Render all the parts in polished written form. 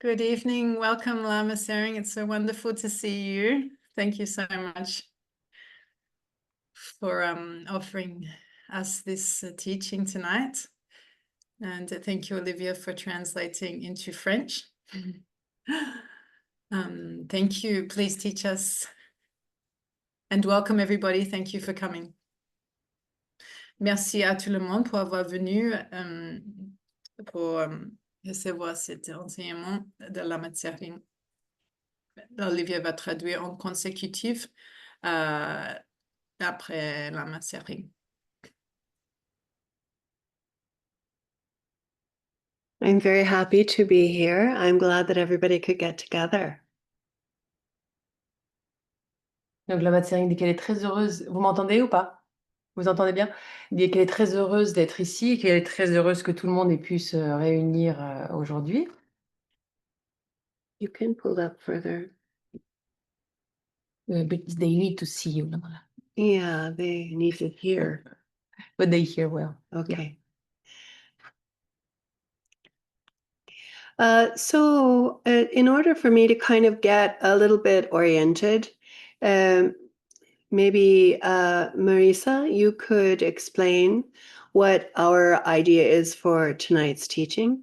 Good evening. Welcome, Lama Tséring. It's so wonderful to see you. Thank you so much for offering us this teaching tonight. And thank you, Olivia, for translating into French. Thank you. Please teach us. And welcome, everybody. Thank you for coming. Merci à tout le monde pour avoir venu pour recevoir cet enseignement de Lama Tséring. Olivia va traduire en consécutif après Lama Tséring. I'm very happy to be here. I'm glad that everybody could get together. Donc Lama Tséring dit qu'elle est très heureuse. Vous m'entendez ou pas? Vous entendez bien? Elle dit qu'elle est très heureuse d'être ici et qu'elle est très heureuse que tout le monde ait pu se réunir aujourd'hui. You can pull up further. But they need to see you. Lama. Yeah, they need to hear. But they hear well. Okay. So in order for me to kind of get a little bit oriented, maybe Marisa, you could explain what our idea is for tonight's teaching.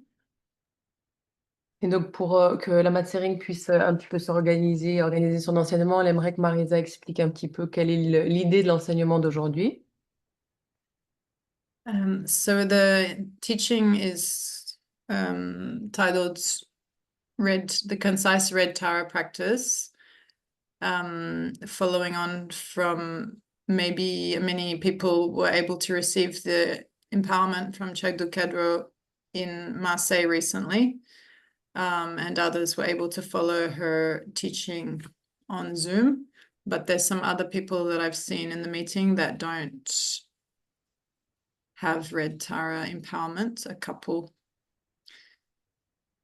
Et donc, pour que Lama Tséring puisse un petit peu s'organiser, organiser son enseignement, elle aimerait que Marisa explique un petit peu quelle est l'idée de l'enseignement d'aujourd'hui. So the teaching is titled the concise red Tara practice, following on from maybe many people were able to receive the empowerment from Chagdu Kadro in Marseille recently, and others were able to follow her teaching on Zoom. But there's some other people that I've seen in the meeting that don't have Red Tara empowerment, a couple.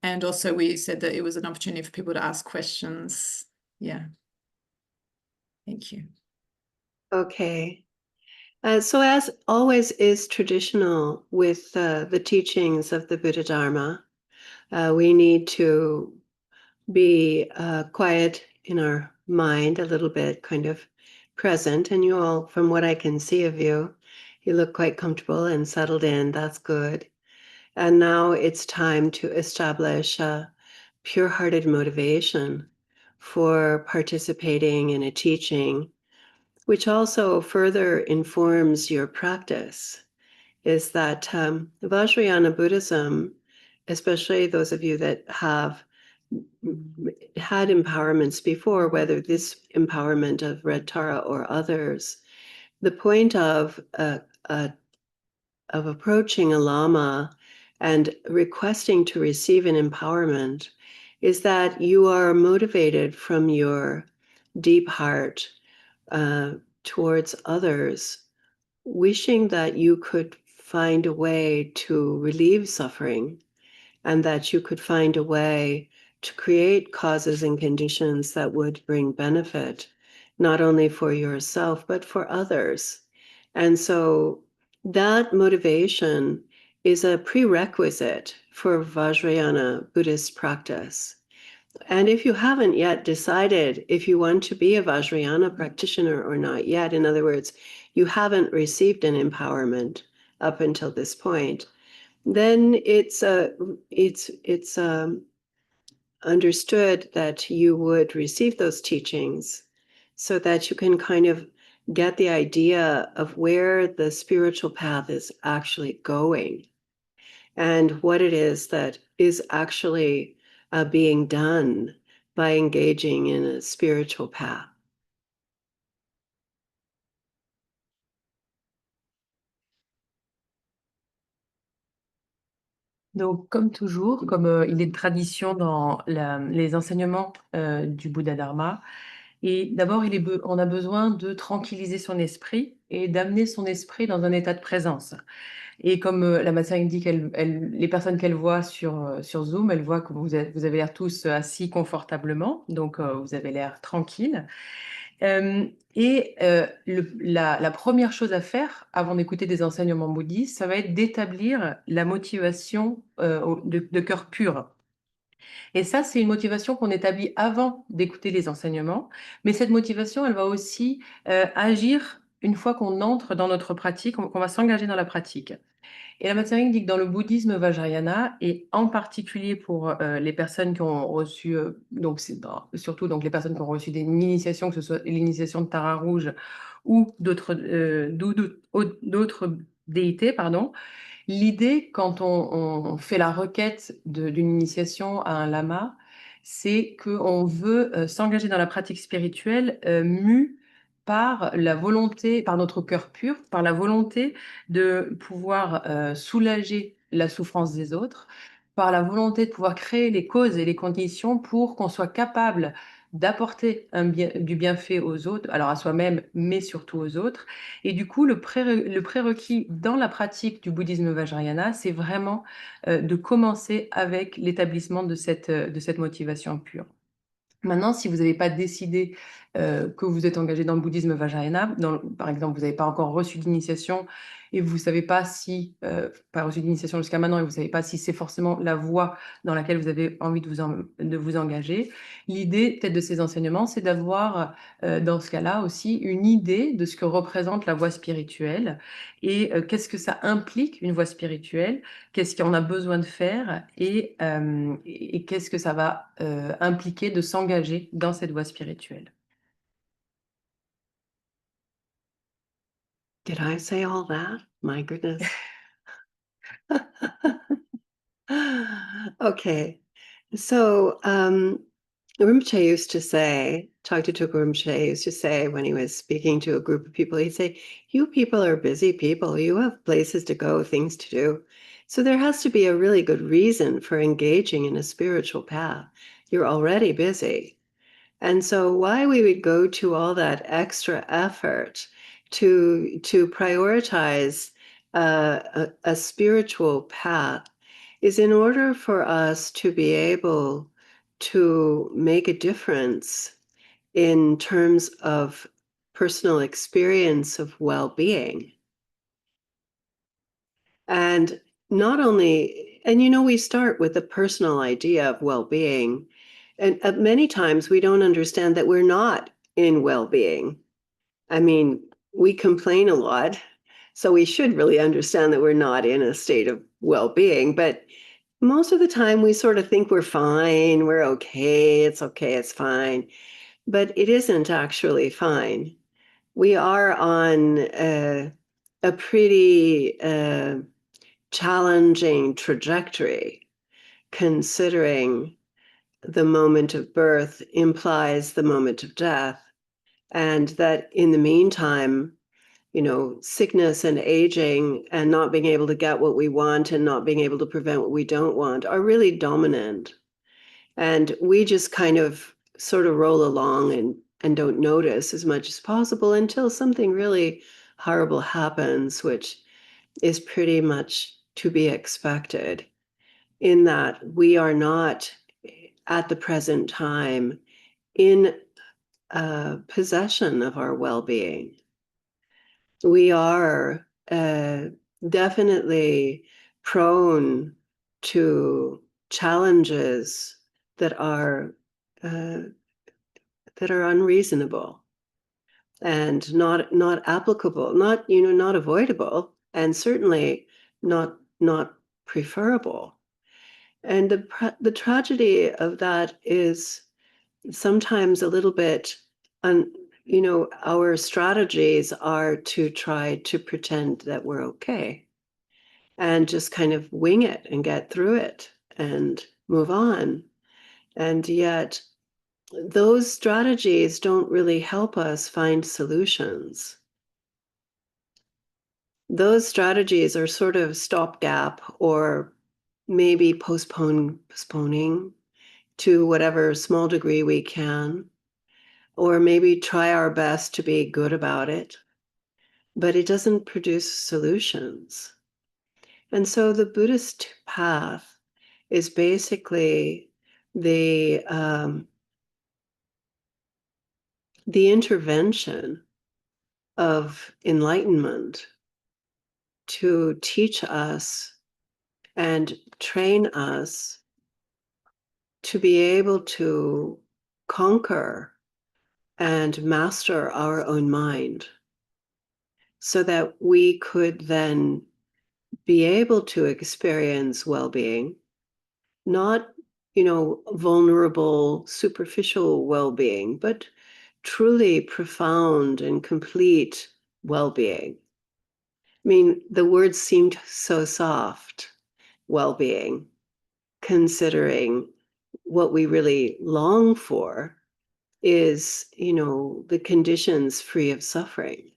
And also we said that it was an opportunity for people to ask questions. Yeah. Thank you. Okay. So as always is traditional with the teachings of the Buddha Dharma, we need to be quiet in our mind a little bit, kind of present. And you all, from what I can see of you, you look quite comfortable and settled in. That's good. And now it's time to establish a pure-hearted motivation for participating in a teaching, which also further informs your practice, is that Vajrayana Buddhism, especially those of you that have had empowerments before, whether this empowerment of Red Tara or others, the point of approaching a Lama and requesting to receive an empowerment is that you are motivated from your deep heart towards others, wishing that you could find a way to relieve suffering and that you could find a way to create causes and conditions that would bring benefit, not only for yourself, but for others. And so that motivation is a prerequisite for Vajrayana Buddhist practice. And if you haven't yet decided if you want to be a Vajrayana practitioner or not yet, in other words, you haven't received an empowerment up until this point, then it's understood that you would receive those teachings so that you can kind of get the idea of where the spiritual path is actually going and what it is that is actually being done by engaging in a spiritual path. Donc, comme toujours, comme il est de tradition dans les enseignements du Bouddha Dharma, et d'abord, on a besoin de tranquilliser son esprit et d'amener son esprit dans un état de présence. Et comme Lama Tséring dit les personnes qu'elle voit sur Zoom, elle voit que vous avez l'air tous assis confortablement, donc vous avez l'air tranquille. La première chose à faire avant d'écouter des enseignements bouddhistes, ça va être d'établir la motivation de cœur pur. Et ça, c'est une motivation qu'on établit avant d'écouter les enseignements. Mais cette motivation, elle va aussi agir une fois qu'on entre dans notre pratique, qu'on va s'engager dans la pratique. Et la Tséring dit que dans le bouddhisme vajrayana, et en particulier pour les personnes qui ont reçu, surtout donc les personnes qui ont reçu des initiations, que ce soit l'initiation de Tara Rouge ou d'autres déités, pardon, l'idée, quand on fait la requête d'une initiation à un lama, c'est qu'on veut s'engager dans la pratique spirituelle mue par la volonté, par notre cœur pur, par la volonté de pouvoir soulager la souffrance des autres, par la volonté de pouvoir créer les causes et les conditions pour qu'on soit capable d'apporter du bienfait aux autres, alors à soi-même, mais surtout aux autres. Et du coup, le prérequis dans la pratique du bouddhisme vajrayana, c'est vraiment de commencer avec l'établissement de cette motivation pure. Maintenant, si vous n'avez pas décidé que vous êtes engagé dans le bouddhisme vajrayana, par exemple, vous n'avez pas encore reçu d'initiation et vous ne savez pas si, pas reçu d'initiation jusqu'à maintenant, et vous ne savez pas si c'est forcément la voie dans laquelle vous avez envie de vous engager, l'idée peut-être de ces enseignements, c'est d'avoir dans ce cas-là aussi une idée de ce que représente la voie spirituelle et qu'est-ce que ça implique, une voie spirituelle, qu'est-ce qu'on a besoin de faire et qu'est-ce que ça va impliquer de s'engager dans cette voie spirituelle. Did I say all that? My goodness. Okay. So, Rinpoche used to say, Chagdatuka Rinpoche used to say when he was speaking to a group of people, he'd say, you people are busy people. You have places to go, things to do. So there has to be a really good reason for engaging in a spiritual path. You're already busy. And so why we would go to all that extra effort to prioritize a spiritual path is in order for us to be able to make a difference in terms of personal experience of well-being. And not only, and we start with the personal idea of well-being. And many times we don't understand that we're not in well-being. I mean, we complain a lot, so we should really understand that we're not in a state of well-being. But most of the time we sort of think we're fine, we're okay, it's fine. But it isn't actually fine. We are on a pretty challenging trajectory, considering the moment of birth implies the moment of death, and that in the meantime, sickness and aging and not being able to get what we want and not being able to prevent what we don't want are really dominant. And we just kind of sort of roll along and don't notice as much as possible until something really horrible happens, which is pretty much to be expected, in that we are not at the present time in possession of our well-being. We are definitely prone to challenges that are unreasonable and not applicable, not avoidable, and certainly not preferable. And the tragedy of that is sometimes a little bit, our strategies are to try to pretend that we're okay and just kind of wing it and get through it and move on. And yet those strategies don't really help us find solutions. Those strategies are sort of stopgap, or maybe postponing to whatever small degree we can, or maybe try our best to be good about it, but it doesn't produce solutions. And so the Buddhist path is basically the intervention of enlightenment to teach us and train us to be able to conquer and master our own mind so that we could then be able to experience well-being, not, vulnerable, superficial well-being, but truly profound and complete well-being. I mean, the words seemed so soft, well-being, considering what we really long for is, the conditions free of suffering.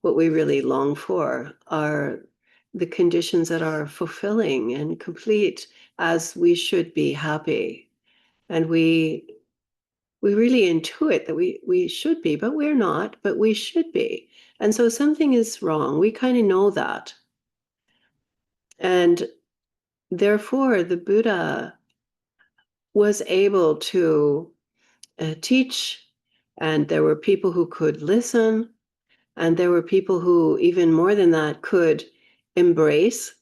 What we really long for are the conditions that are fulfilling and complete, as we should be happy. And we really intuit that we should be, but we're not, but we should be. And so something is wrong. We kind of know that. And therefore, the Buddha was able to teach, and there were people who could listen, and there were people who, even more than that, could embrace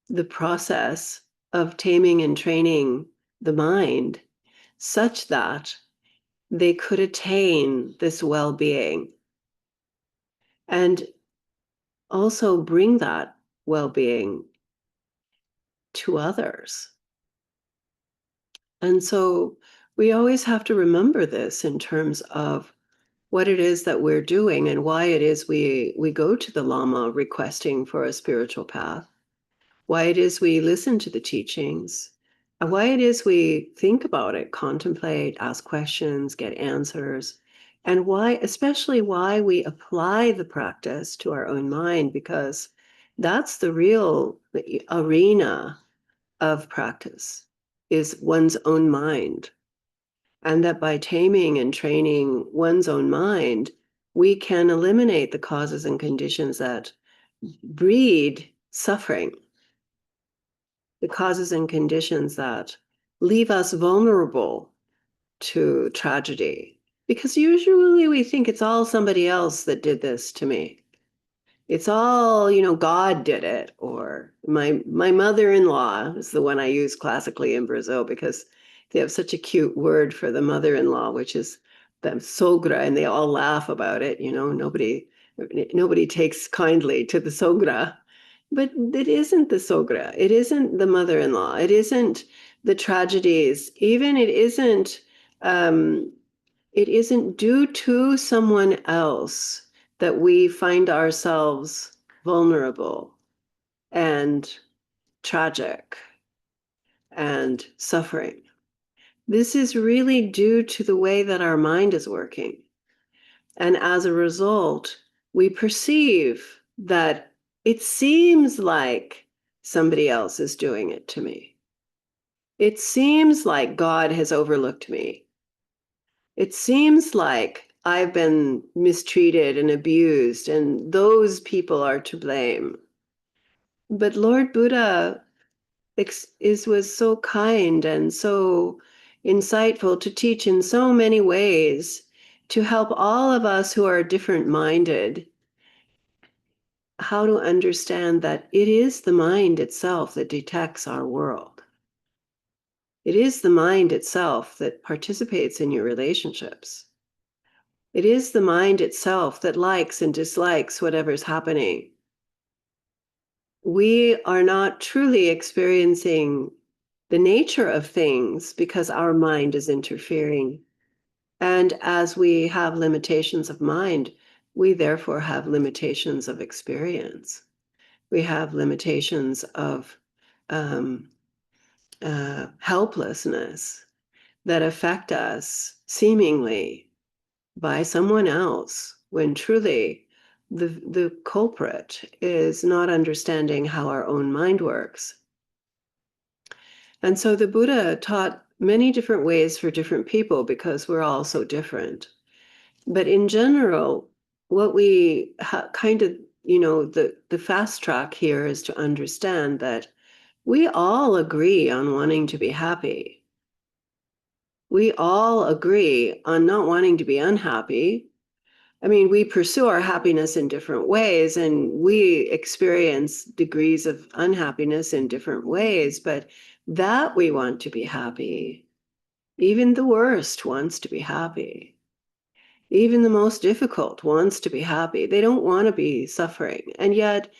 the process of taming and training the mind such that they could attain this well-being and also bring that well-being to others. And so we always have to remember this in terms of what it is that we're doing and why it is we go to the Lama requesting for a spiritual path, why it is we listen to the teachings, and why it is we think about it, contemplate, ask questions, get answers, and especially why we apply the practice to our own mind, because that's the real arena of practice, is one's own mind. And that by taming and training one's own mind, we can eliminate the causes and conditions that breed suffering, the causes and conditions that leave us vulnerable to tragedy. Because usually we think it's all somebody else that did this to me. It's all, God did it, or my mother-in-law is the one I use classically in Brazil, because they have such a cute word for the mother-in-law, which is the sogra, and they all laugh about it. Nobody takes kindly to the sogra, but it isn't the sogra. It isn't the mother-in-law. It isn't the tragedies. Even it isn't due to someone else that we find ourselves vulnerable and tragic and suffering. This is really due to the way that our mind is working. And as a result, we perceive that it seems like somebody else is doing it to me. It seems like God has overlooked me. It seems like I've been mistreated and abused, and those people are to blame. But Lord Buddha was so kind and so insightful to teach in so many ways to help all of us who are different-minded how to understand that it is the mind itself that detects our world. It is the mind itself that participates in your relationships. It is the mind itself that likes and dislikes whatever's happening. We are not truly experiencing the nature of things because our mind is interfering. And as we have limitations of mind, we therefore have limitations of experience. We have limitations of helplessness that affect us seemingly by someone else, when truly the culprit is not understanding how our own mind works. And so the Buddha taught many different ways for different people because we're all so different. But in general, what we kind of, the fast track here is to understand that we all agree on wanting to be happy. We all agree on not wanting to be unhappy. I mean, we pursue our happiness in different ways, and we experience degrees of unhappiness in different ways, but that we want to be happy, Even the worst wants to be happy. Even the most difficult wants to be happy. They don't want to be suffering. And yet,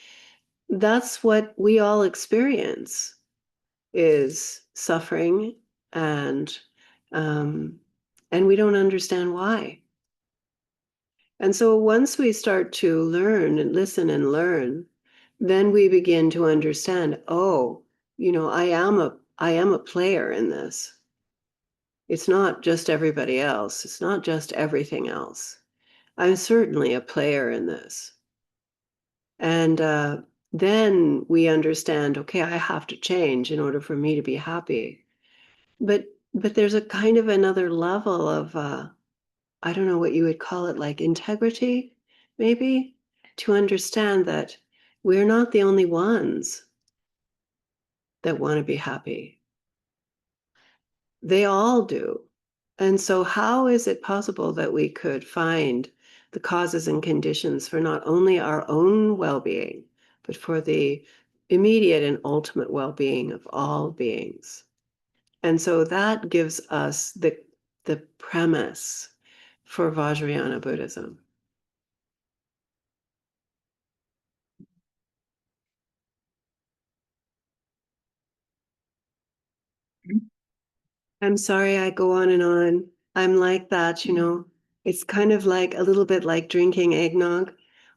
that's what we all experience, is suffering, and we don't understand why. And so once we start to learn and listen and learn, then we begin to understand, oh, I am a player in this. It's not just everybody else. It's not just everything else. I'm certainly a player in this. And then we understand, okay, I have to change in order for me to be happy. But there's a kind of another level of, I don't know what you would call it, like integrity, maybe, to understand that we're not the only ones that want to be happy. They all do. And so how is it possible that we could find the causes and conditions for not only our own well-being, but for the immediate and ultimate well-being of all beings? And so that gives us the premise for Vajrayana Buddhism. I'm sorry I go on and on. I'm like that, It's kind of like a little bit like drinking eggnog.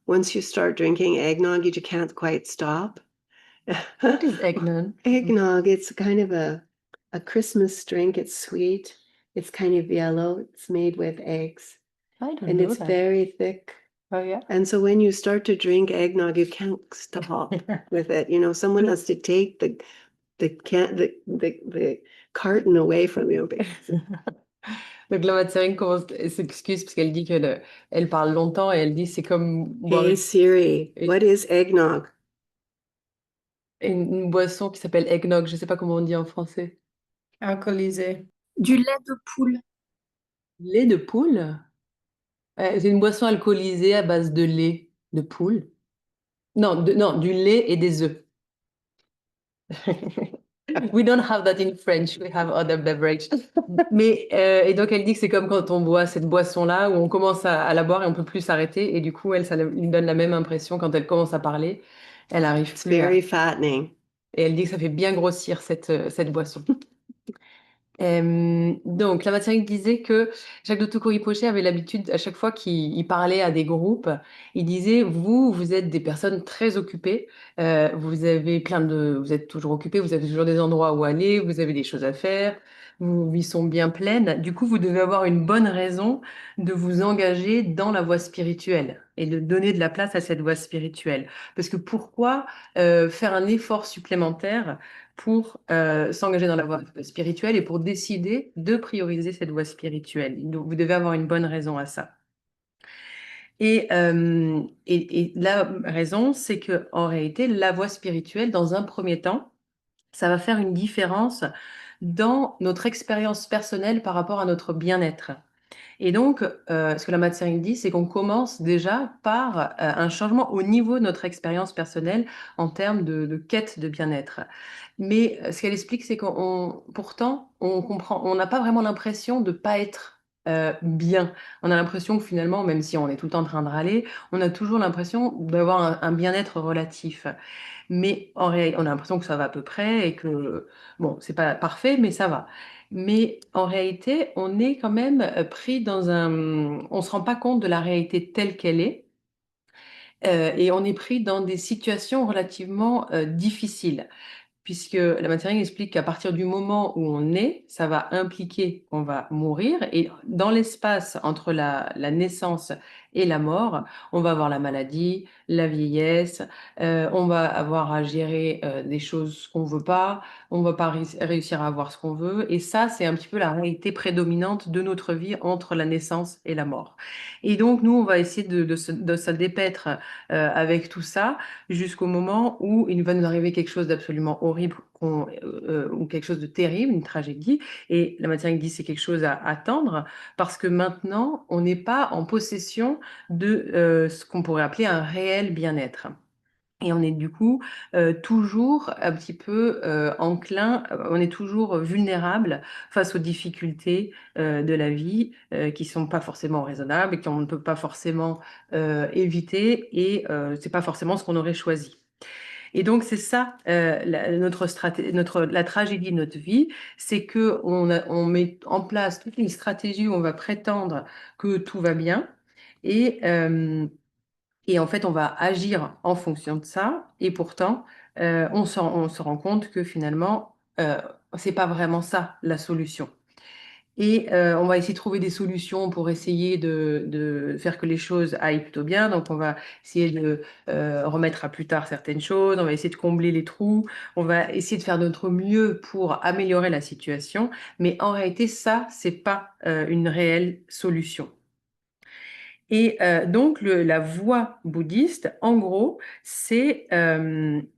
Once you start drinking eggnog, you just can't quite stop. What is eggnog? Eggnog, it's kind of a Christmas drink. It's sweet. It's kind of yellow. It's made with eggs. I don't And know it's that. very thick. Oh, yeah. And so when you start to drink eggnog, you can't stop with it. Someone has to take the carton away from you. Donc Lama Tséring s'excuse parce qu'elle dit elle parle longtemps et elle dit c'est comme boire Hey Siri, what is eggnog? une boisson qui s'appelle eggnog. Je sais pas comment on dit en français. Alcoolisé. Du lait de poule. Lait de poule? C'est une boisson alcoolisée à base de lait de poule. Non, du lait et des œufs. We don't have that in French, we have other beverage. Mais, et donc elle dit que c'est comme quand on boit cette boisson-là, où on commence à la boire et on peut plus s'arrêter, et du coup, ça lui donne la même impression quand elle commence à parler. Elle arrive It's plus à... very fattening. Et elle dit que ça fait bien grossir cette boisson. Donc, la matière disait que Jacques de Tokyo-Rinpoché avait l'habitude, à chaque fois qu'il parlait à des groupes, il disait, vous êtes des personnes très occupées, vous êtes toujours occupés, vous avez toujours des endroits où aller, vous avez des choses à faire, vos vies sont bien pleines. Du coup, vous devez avoir une bonne raison de vous engager dans la voie spirituelle et de donner de la place à cette voie spirituelle. Parce que pourquoi faire un effort supplémentaire pour s'engager dans la voie spirituelle et pour décider de prioriser cette voie spirituelle. Donc, vous devez avoir une bonne raison à ça. Et la raison, c'est que en réalité, la voie spirituelle, dans un premier temps, ça va faire une différence dans notre expérience personnelle par rapport à notre bien-être. Et donc, ce que la Tséring dit, c'est qu'on commence déjà par un changement au niveau de notre expérience personnelle en termes de quête de bien-être. Mais ce qu'elle explique, c'est pourtant, on n'a pas vraiment l'impression de pas être bien. On a l'impression que finalement, même si on est tout le temps en train de râler, on a toujours l'impression d'avoir un bien-être relatif. Mais en réalité, on a l'impression que ça va à peu près et que, bon, c'est pas parfait, mais ça va. Mais en réalité, on est quand même pris on se rend pas compte de la réalité telle qu'elle est, et on est pris dans des situations relativement difficiles. Puisque la matière explique qu'à partir du moment où on est, ça va impliquer qu'on va mourir. Et dans l'espace entre la naissance et la mort, on va avoir la maladie, la vieillesse, on va avoir à gérer des choses qu'on veut pas, on va pas réussir à avoir ce qu'on veut. Et ça, c'est un petit peu la réalité prédominante de notre vie entre la naissance et la mort. Et donc, nous, on va essayer de se dépaître avec tout ça jusqu'au moment où il va nous arriver quelque chose d'absolument horrible ou quelque chose de terrible, une tragédie. Et la matière dit c'est quelque chose à attendre parce que maintenant, on n'est pas en possession de ce qu'on pourrait appeler un réel bien-être. Et on est du coup toujours un petit peu enclin, on est toujours vulnérable face aux difficultés de la vie qui sont pas forcément raisonnables et qu'on ne peut pas forcément éviter et c'est pas forcément ce qu'on aurait choisi. Et donc c'est ça la tragédie de notre vie, c'est que on met en place toute une stratégie où on va prétendre que tout va bien et et en fait, on va agir en fonction de ça. Et pourtant, on se rend compte que finalement, c'est pas vraiment ça la solution. Et on va essayer de trouver des solutions pour essayer de faire que les choses aillent plutôt bien. Donc, on va essayer de remettre à plus tard certaines choses. On va essayer de combler les trous. On va essayer de faire notre mieux pour améliorer la situation. Mais en réalité, ça, c'est pas une réelle solution. Et donc, la voie bouddhiste, en gros, c'est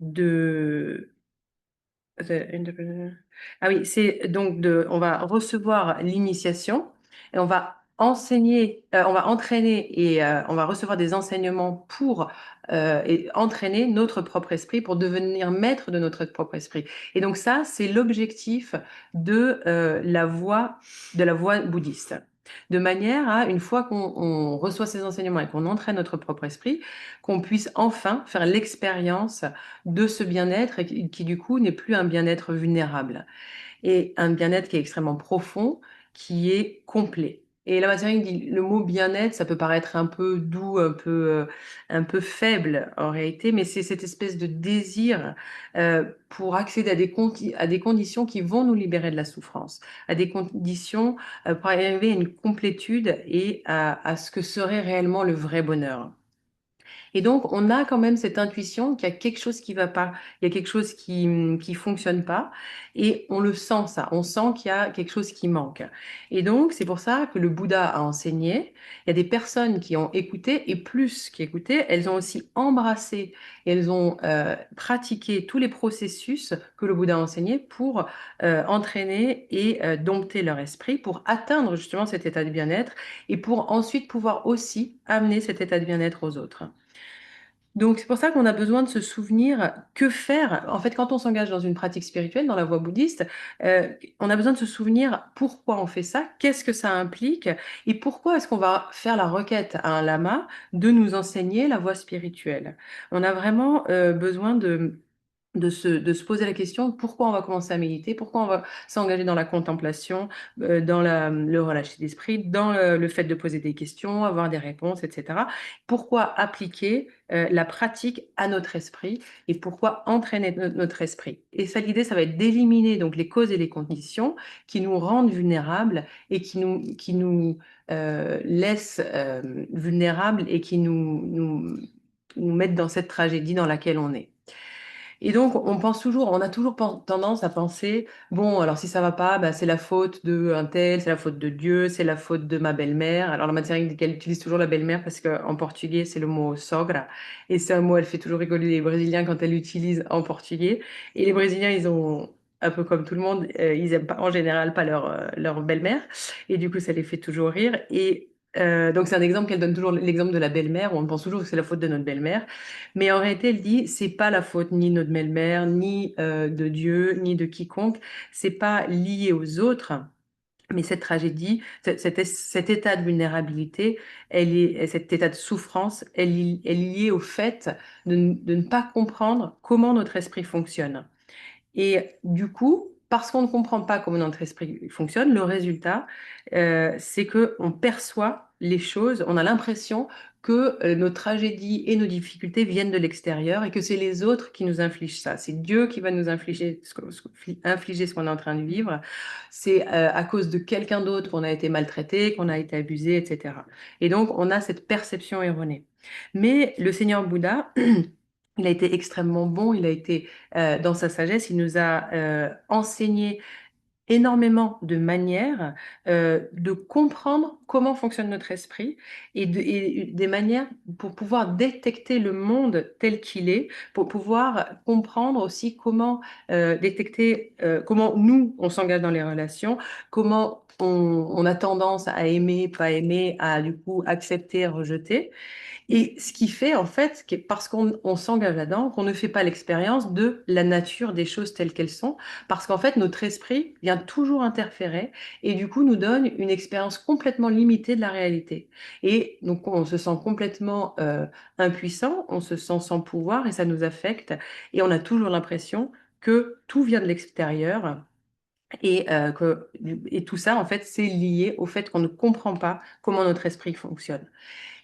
de... Ah oui, c'est donc on va recevoir l'initiation et on va enseigner, on va entraîner et on va recevoir des enseignements pour et entraîner notre propre esprit pour devenir maître de notre propre esprit. Et donc ça, c'est l'objectif de de la voie bouddhiste. De manière à, une fois qu'on reçoit ces enseignements et qu'on entraîne notre propre esprit, qu'on puisse enfin faire l'expérience de ce bien-être et qui du coup n'est plus un bien-être vulnérable et un bien-être qui est extrêmement profond, qui est complet. Et la Tséring dit le mot bien-être, ça peut paraître un peu doux, un peu faible en réalité, mais c'est cette espèce de désir pour accéder à des conditions qui vont nous libérer de la souffrance, à des conditions pour arriver à une complétude et à ce que serait réellement le vrai bonheur. Et donc, on a quand même cette intuition qu'il y a quelque chose qui va pas, il y a quelque chose qui fonctionne pas, et on le sent ça, on sent qu'il y a quelque chose qui manque. Et donc, c'est pour ça que le Bouddha a enseigné. Il y a des personnes qui ont écouté, et plus qu'écouté, elles ont aussi embrassé, elles ont pratiqué tous les processus que le Bouddha a enseigné pour entraîner et dompter leur esprit, pour atteindre justement cet état de bien-être, et pour ensuite pouvoir aussi amener cet état de bien-être aux autres. Donc, c'est pour ça qu'on a besoin de se souvenir que faire. En fait, quand on s'engage dans une pratique spirituelle, dans la voie bouddhiste, on a besoin de se souvenir pourquoi on fait ça, qu'est-ce que ça implique et pourquoi est-ce qu'on va faire la requête à un lama de nous enseigner la voie spirituelle. On a vraiment besoin de se poser la question pourquoi on va commencer à méditer, pourquoi on va s'engager dans la contemplation, dans le relâcher d'esprit, dans le fait de poser des questions, avoir des réponses, etc. Pourquoi appliquer la pratique à notre esprit et pourquoi entraîner notre esprit. Et ça, l'idée, ça va être d'éliminer donc les causes et les conditions qui nous rendent vulnérables et qui nous laissent vulnérables et qui nous mettent dans cette tragédie dans laquelle on est. Et donc, on a toujours tendance à penser, bon, alors si ça va pas, bah, c'est la faute de un tel, c'est la faute de Dieu, c'est la faute de ma belle-mère. Alors, la matière qu'elle utilise toujours la belle-mère parce qu'en portugais, c'est le mot sogra. Et c'est un mot, elle fait toujours rigoler les Brésiliens quand elle l'utilise en portugais. Et les Brésiliens, ils ont, un peu comme tout le monde, ils aiment pas, en général pas leur belle-mère. Et du coup, ça les fait toujours rire. Et donc, c'est un exemple qu'elle donne toujours, l'exemple de la belle-mère, où on pense toujours que c'est la faute de notre belle-mère. Mais en réalité, elle dit, c'est pas la faute ni de notre belle-mère, ni de Dieu, ni de quiconque. C'est pas lié aux autres. Mais cette tragédie, cet état de vulnérabilité, cet état de souffrance, elle est liée au fait de ne pas comprendre comment notre esprit fonctionne. Et du coup, parce qu'on ne comprend pas comment notre esprit fonctionne, le résultat, c'est que on perçoit les choses, on a l'impression que nos tragédies et nos difficultés viennent de l'extérieur et que c'est les autres qui nous infligent ça. C'est Dieu qui va nous infliger infliger ce qu'on est en train de vivre. C'est à cause de quelqu'un d'autre qu'on a été maltraité, qu'on a été abusé, etc. Et donc, on a cette perception erronée. Mais le Seigneur Bouddha, il a été extrêmement bon, il a été dans sa sagesse, il nous a enseigné énormément de manières de comprendre comment fonctionne notre esprit et des manières pour pouvoir détecter le monde tel qu'il est, pour pouvoir comprendre aussi comment détecter comment nous, on s'engage dans les relations, comment on a tendance à aimer, pas aimer, à du coup accepter, rejeter. Et ce qui fait, en fait, parce qu'on s'engage là-dedans, qu'on ne fait pas l'expérience de la nature des choses telles qu'elles sont, parce qu'en fait, notre esprit vient toujours interférer et du coup nous donne une expérience complètement limitée de la réalité. Et donc, on se sent complètement impuissant, on se sent sans pouvoir et ça nous affecte. Et on a toujours l'impression que tout vient de l'extérieur. Et tout ça, en fait, c'est lié au fait qu'on ne comprend pas comment notre esprit fonctionne.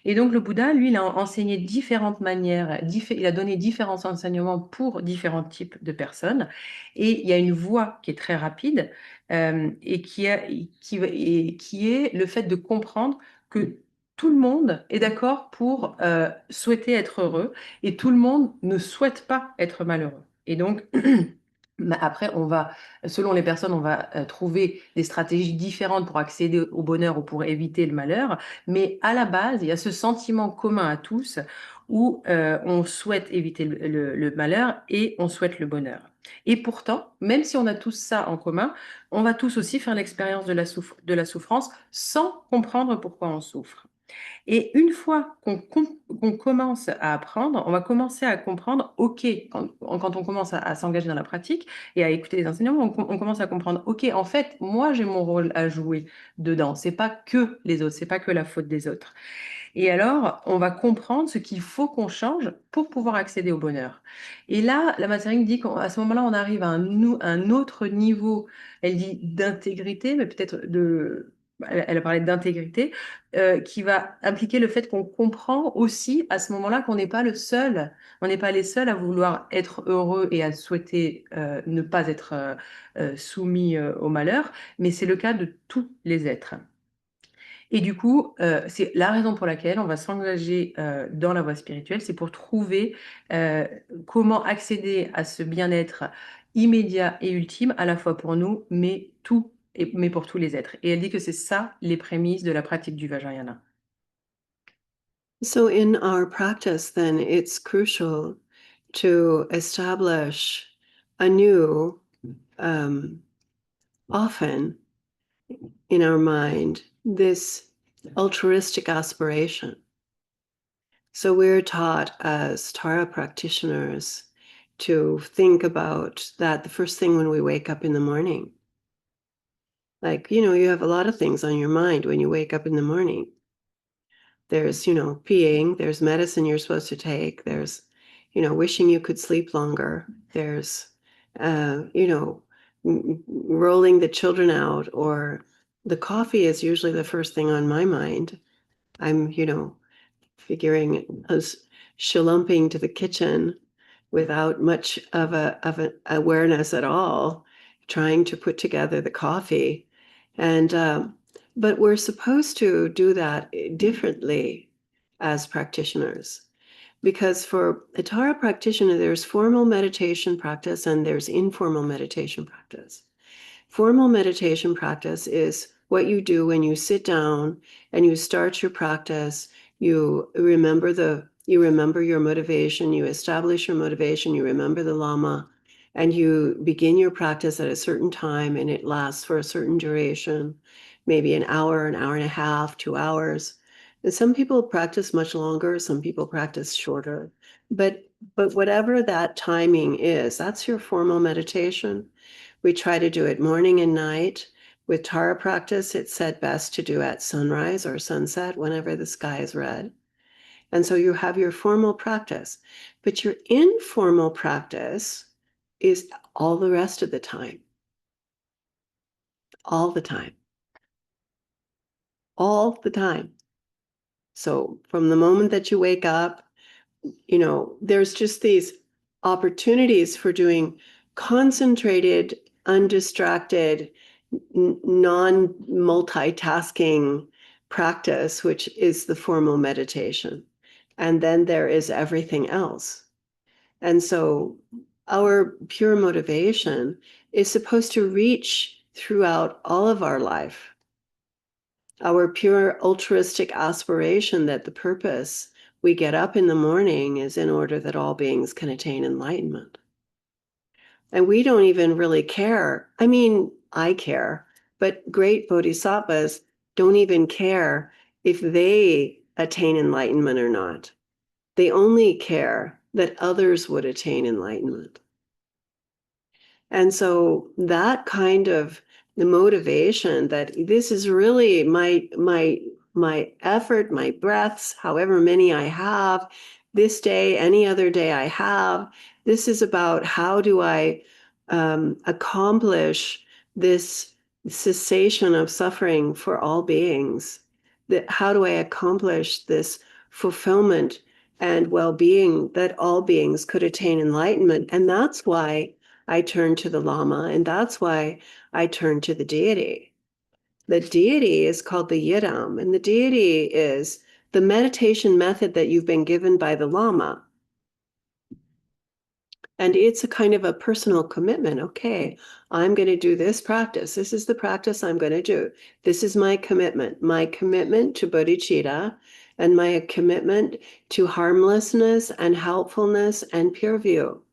Et donc le Bouddha, lui, il a enseigné différentes manières, il a donné différents enseignements pour différents types de personnes. Et il y a une voie qui est très rapide et qui est le fait de comprendre que tout le monde est d'accord pour souhaiter être heureux et tout le monde ne souhaite pas être malheureux. Et donc, après, selon les personnes, on va trouver des stratégies différentes pour accéder au bonheur ou pour éviter le malheur. Mais à la base, il y a ce sentiment commun à tous où on souhaite éviter le malheur et on souhaite le bonheur. Et pourtant, même si on a tous ça en commun, on va tous aussi faire l'expérience de la souffrance sans comprendre pourquoi on souffre. Et une fois qu'on commence à apprendre, on va commencer à comprendre, OK, quand on commence à s'engager dans la pratique et à écouter les enseignements, on commence à comprendre, OK, en fait, moi, j'ai mon rôle à jouer dedans. C'est pas que les autres, c'est pas que la faute des autres. Et alors, on va comprendre ce qu'il faut qu'on change pour pouvoir accéder au bonheur. Et là, la Tséring dit qu'à ce moment-là, on arrive à un autre niveau, elle dit d'intégrité, mais peut-être elle a parlé d'intégrité, qui va impliquer le fait qu'on comprend aussi à ce moment-là qu'on n'est pas le seul, on n'est pas les seuls à vouloir être heureux et à souhaiter ne pas être soumis au malheur, mais c'est le cas de tous les êtres. Et du coup, c'est la raison pour laquelle on va s'engager dans la voie spirituelle, c'est pour trouver comment accéder à ce bien-être immédiat et ultime, à la fois pour nous, mais pour tous les êtres. Et elle dit que c'est ça les prémices de la pratique du Vajrayana. So in our practice, then, it's crucial to establish anew, often in our mind, this altruistic aspiration. So we're taught as Tara practitioners to think about that the first thing when we wake up in the morning. Like, you have a lot of things on your mind when you wake up in the morning. There's, peeing, there's medicine you're supposed to take, there's, wishing you could sleep longer, there's, rolling the children out, or the coffee is usually the first thing on my mind. I'm, figuring as shalumping to the kitchen without much of an awareness at all, trying to put together the coffee. And but we're supposed to do that differently as practitioners, because for a Tara practitioner, there's formal meditation practice and there's informal meditation practice. Formal meditation practice is what you do when you sit down and you start your practice. You remember your motivation, you establish your motivation, you remember the Lama, and you begin your practice at a certain time, and it lasts for a certain duration, maybe an hour and a half, 2 hours. And some people practice much longer, some people practice shorter. But whatever that timing is, that's your formal meditation. We try to do it morning and night. With Tara practice, it's said best to do at sunrise or sunset, whenever the sky is red. And so you have your formal practice, but your informal practice is all the rest of the time. All the time. All the time. So from the moment that you wake up, there's just these opportunities for doing concentrated, undistracted, non-multitasking practice, which is the formal meditation. And then there is everything else. And so our pure motivation is supposed to reach throughout all of our life. Our pure altruistic aspiration that the purpose we get up in the morning is in order that all beings can attain enlightenment. And we don't even really care. I mean, I care, but great bodhisattvas don't even care if they attain enlightenment or not. They only care that others would attain enlightenment. And so that kind of the motivation that this is really my effort, my breaths, however many I have, this day, any other day I have, this is about how do I accomplish this cessation of suffering for all beings? How do I accomplish this fulfillment and well-being that all beings could attain enlightenment? And that's why I turn to the Lama, and that's why I turn to the deity. The deity is called the Yidam, and the deity is the meditation method that you've been given by the Lama. And it's a kind of a personal commitment. Okay, I'm going to do this practice. This is the practice I'm going to do. This is my commitment to bodhicitta, and my commitment to harmlessness and helpfulness and pure view,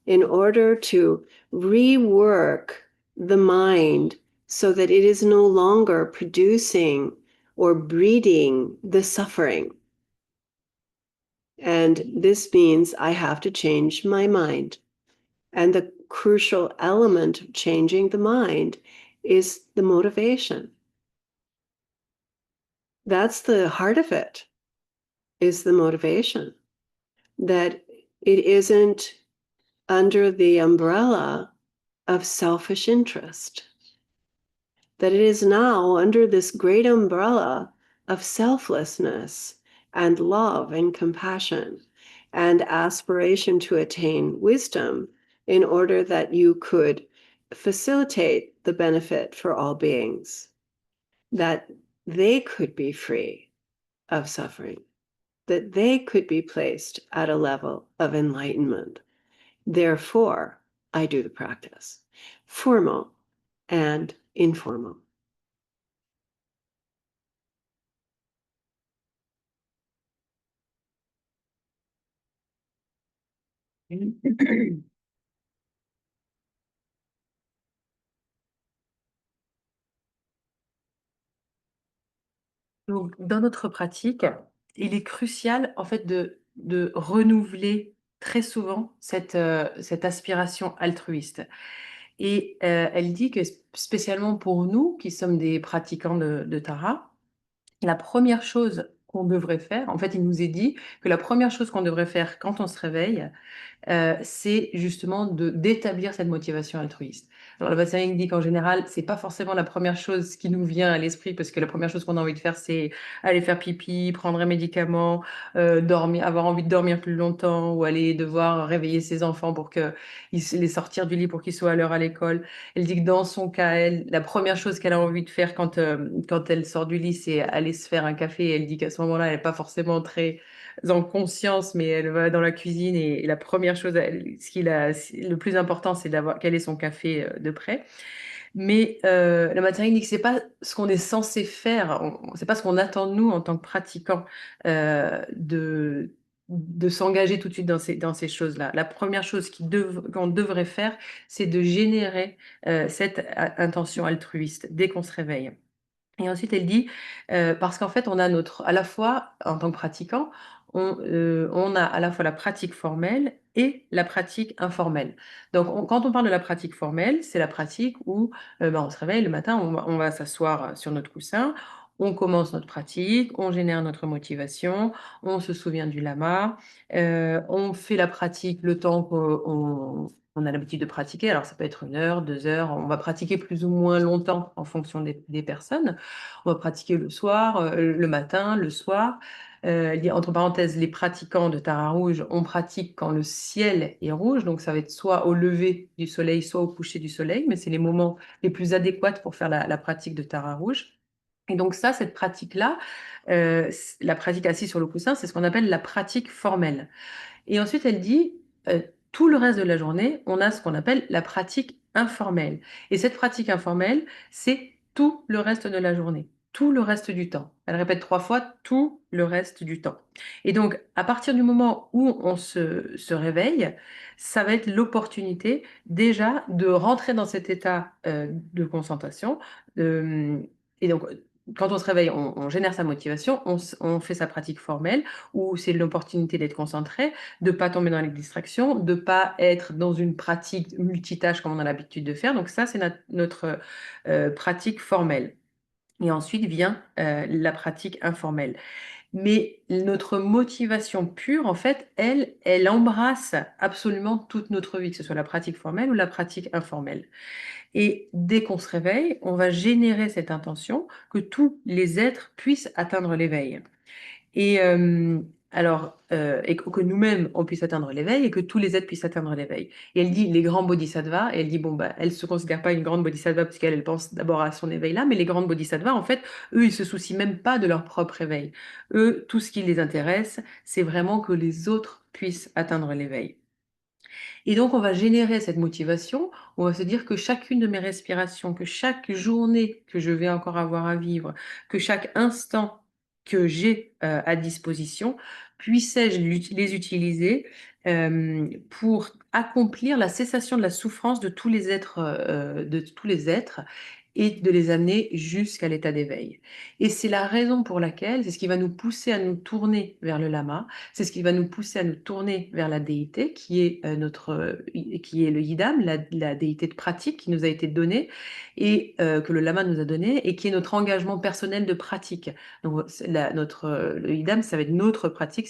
in order to rework the mind so that it is no longer producing or breeding the suffering. And this means I have to change my mind. And the crucial element of changing the mind is the motivation. That's the heart of it, is the motivation. That it isn't under the umbrella of selfish interest, that it is now under this great umbrella of selflessness and love and compassion and aspiration to attain wisdom in order that you could facilitate the benefit for all beings, that they could be free of suffering, that they could be placed at a level of enlightenment. Therefore, I do the practice, formal and informal. Donc, dans notre pratique, il est crucial en fait de renouveler très souvent cette aspiration altruiste. Et elle dit que spécialement pour nous qui sommes des pratiquants de Tara, la première chose qu'on devrait faire, en fait, il nous est dit que la première chose qu'on devrait faire quand on se réveille, c'est justement d'établir cette motivation altruiste. Alors, la Tséring dit qu'en général, c'est pas forcément la première chose qui nous vient à l'esprit, parce que la première chose qu'on a envie de faire, c'est aller faire pipi, prendre un médicament, dormir, avoir envie de dormir plus longtemps, ou aller devoir réveiller ses enfants pour les sortir du lit pour qu'ils soient à l'heure à l'école. Elle dit que dans son cas, elle, la première chose qu'elle a envie de faire quand elle sort du lit, c'est aller se faire un café. Et elle dit qu'à ce moment-là, elle n'est pas forcément très en conscience, mais elle va dans la cuisine et la première chose, le plus important, c'est d'avoir quel est son café de près. Mais la matière dit que c'est pas ce qu'on est censé faire, c'est pas ce qu'on attend de nous en tant que pratiquants de s'engager tout de suite dans ces choses-là. La première chose qu'on devrait faire, c'est de générer cette intention altruiste dès qu'on se réveille. Et ensuite, elle dit, parce qu'en fait, on a à la fois, en tant que pratiquant, on a à la fois la pratique formelle et la pratique informelle. Donc, quand on parle de la pratique formelle, c'est la pratique où on se réveille le matin, on va s'asseoir sur notre coussin, on commence notre pratique, on génère notre motivation, on se souvient du lama, on fait la pratique le temps qu'on a l'habitude de pratiquer. Alors, ça peut être 1 heure, 2 heures, on va pratiquer plus ou moins longtemps en fonction des personnes. On va pratiquer le soir, le matin, le soir. Entre parenthèses, les pratiquants de Tara Rouge, on pratique quand le ciel est rouge, donc ça va être soit au lever du soleil, soit au coucher du soleil, mais c'est les moments les plus adéquats pour faire la pratique de Tara Rouge. Et donc ça, cette pratique-là, la pratique assise sur le coussin, c'est ce qu'on appelle la pratique formelle. Et ensuite, elle dit, tout le reste de la journée, on a ce qu'on appelle la pratique informelle. Et cette pratique informelle, c'est tout le reste de la journée, tout le reste du temps. Elle répète 3 fois tout le reste du temps. Et donc, à partir du moment où on se réveille, ça va être l'opportunité déjà de rentrer dans cet état de concentration. Et donc, quand on se réveille, on génère sa motivation, on fait sa pratique formelle, où c'est l'opportunité d'être concentré, de ne pas tomber dans les distractions, de ne pas être dans une pratique multitâche comme on a l'habitude de faire. Donc ça, c'est notre pratique formelle. Et ensuite vient la pratique informelle. Mais notre motivation pure, en fait, elle embrasse absolument toute notre vie, que ce soit la pratique formelle ou la pratique informelle. Et dès qu'on se réveille, on va générer cette intention que tous les êtres puissent atteindre l'éveil. Et et que nous-mêmes, on puisse atteindre l'éveil et que tous les êtres puissent atteindre l'éveil. Et elle dit les grands bodhisattvas, et elle dit, bon, bah, elle ne se considère pas une grande bodhisattva parce qu'elle pense d'abord à son éveil là, mais les grandes bodhisattvas, en fait, eux, ils se soucient même pas de leur propre éveil. Eux, tout ce qui les intéresse, c'est vraiment que les autres puissent atteindre l'éveil. Et donc, on va générer cette motivation, on va se dire que chacune de mes respirations, que chaque journée que je vais encore avoir à vivre, que chaque instant que j'ai à disposition, puissais-je les utiliser pour accomplir la cessation de la souffrance de tous les êtres, et de les amener jusqu'à l'état d'éveil. Et c'est la raison pour laquelle, c'est ce qui va nous pousser à nous tourner vers le Lama, c'est ce qui va nous pousser à nous tourner vers la déité, qui est qui est le Yidam, la déité de pratique qui nous a été donnée et que le Lama nous a donnée et qui est notre engagement personnel de pratique. Donc le Yidam, ça va être notre pratique,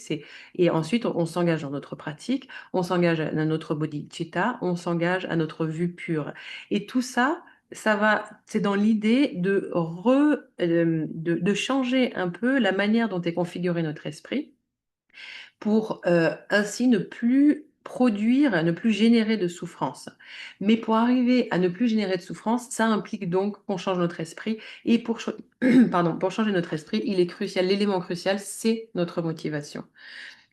et ensuite on s'engage dans notre pratique, on s'engage dans notre bodhicitta, on s'engage à notre vue pure. Et tout ça, c'est dans l'idée de changer un peu la manière dont est configuré notre esprit pour ainsi ne plus produire, ne plus générer de souffrance. Mais pour arriver à ne plus générer de souffrance, ça implique donc qu'on change notre esprit. Et pour changer notre esprit, il est crucial, l'élément crucial, c'est notre motivation.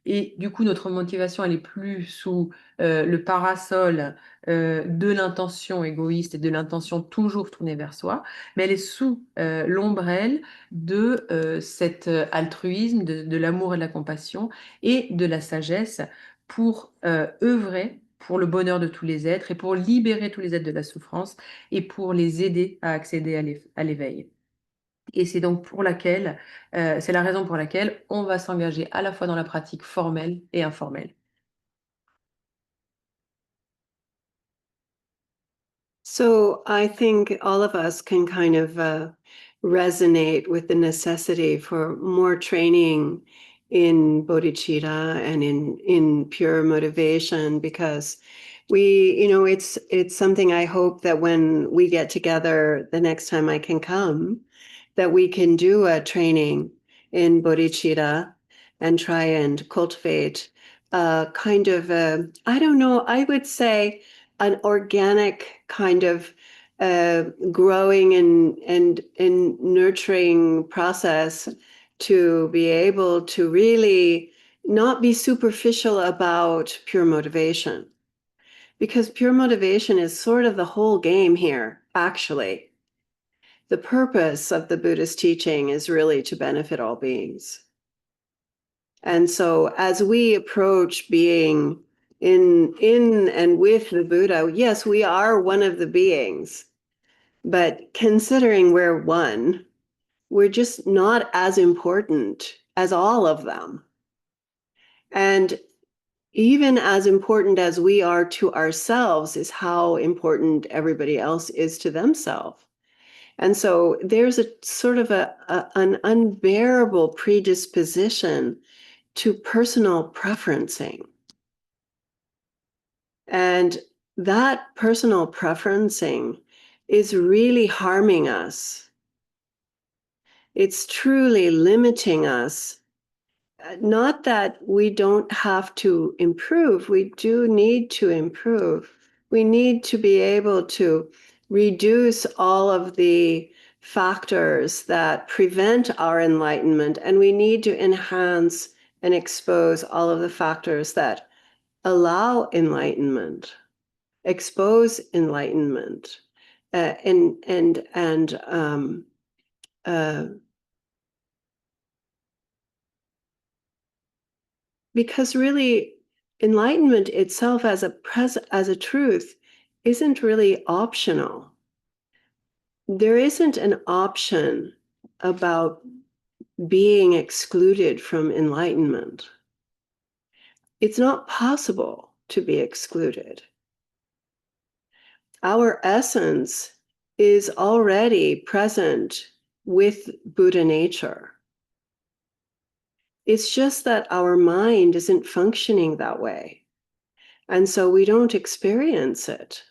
Et du coup, notre motivation, elle est plus sous le parasol de l'intention égoïste et de l'intention toujours tournée vers soi, mais elle est sous l'ombrelle de cet altruisme, de l'amour et de la compassion et de la sagesse pour œuvrer pour le bonheur de tous les êtres et pour libérer tous les êtres de la souffrance et pour les aider à accéder à l'éveil. Et c'est donc c'est la raison pour laquelle on va s'engager à la fois dans la pratique formelle et informelle. So I think all of us can kind of resonate with the necessity for more training in bodhicitta and in pure motivation, because it's something I hope that when we get together the next time I can come, that we can do a training in bodhicitta and try and cultivate kind of I don't know, I would say an organic kind of growing and nurturing process to be able to really not be superficial about pure motivation. Because pure motivation is sort of the whole game here, actually. The purpose of the Buddhist teaching is really to benefit all beings. And so as we approach being in and with the Buddha, yes, we are one of the beings, but considering we're one, we're just not as important as all of them. And even as important as we are to ourselves is how important everybody else is to themselves. And so there's a sort of an unbearable predisposition to personal preferencing. And that personal preferencing is really harming us. It's truly limiting us. Not that we don't have to improve, we do need to improve. We need to be able to reduce all of the factors that prevent our enlightenment, and we need to enhance and expose all of the factors that allow enlightenment. expose enlightenment, because really enlightenment itself as a truth isn't really optional. There isn't an option about being excluded from enlightenment. It's not possible to be excluded. Our essence is already present with Buddha nature. It's just that our mind isn't functioning that way. And so we don't experience it.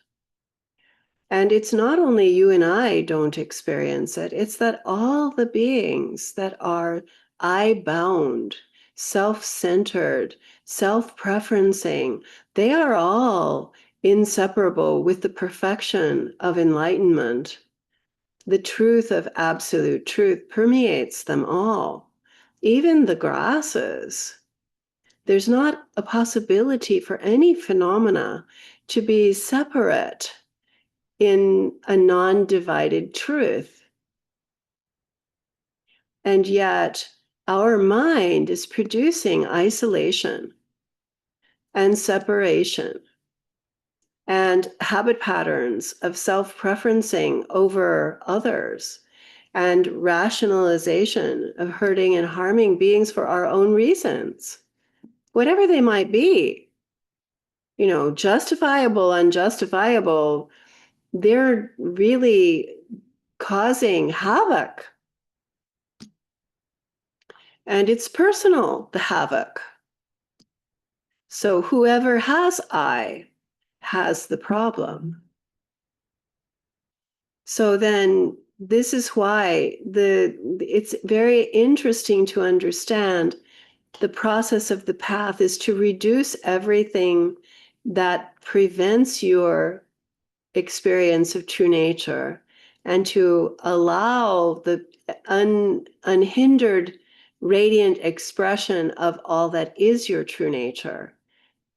And it's not only you and I don't experience it, it's that all the beings that are I-bound, self-centered, self-preferencing, they are all inseparable with the perfection of enlightenment. The truth of absolute truth permeates them all, even the grasses. There's not a possibility for any phenomena to be separate in a non-divided truth. And yet, our mind is producing isolation and separation and habit patterns of self-preferencing over others and rationalization of hurting and harming beings for our own reasons, whatever they might be. You know, justifiable, unjustifiable, they're really causing havoc. And it's personal, the havoc. So whoever has I has the problem. So then this is why it's very interesting to understand the process of the path is to reduce everything that prevents your experience of true nature and to allow the unhindered radiant expression of all that is your true nature,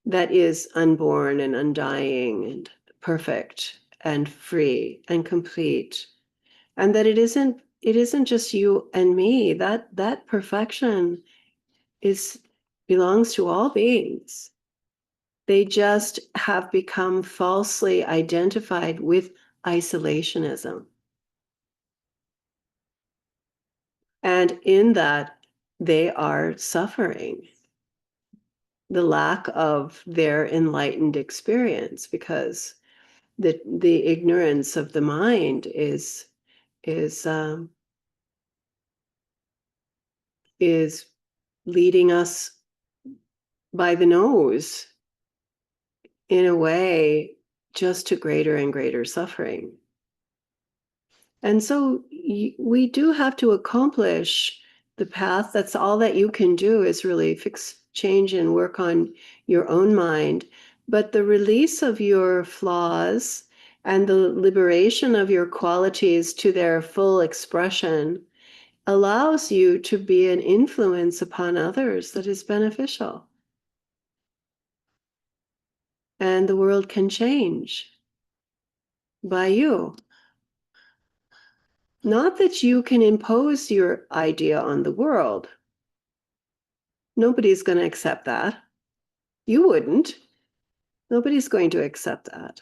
that is unborn and undying and perfect and free and complete. And that it isn't just you and me, that perfection belongs to all beings. They just have become falsely identified with isolationism. And in that, they are suffering the lack of their enlightened experience, because the ignorance of the mind is leading us by the nose in a way just to greater and greater suffering. And so we do have to accomplish the path. That's all that you can do, is really fix, change, and work on your own mind. But the release of your flaws and the liberation of your qualities to their full expression allows you to be an influence upon others that is beneficial. And the world can change by you. Not that you can impose your idea on the world. Nobody's going to accept that. You wouldn't. Nobody's going to accept that.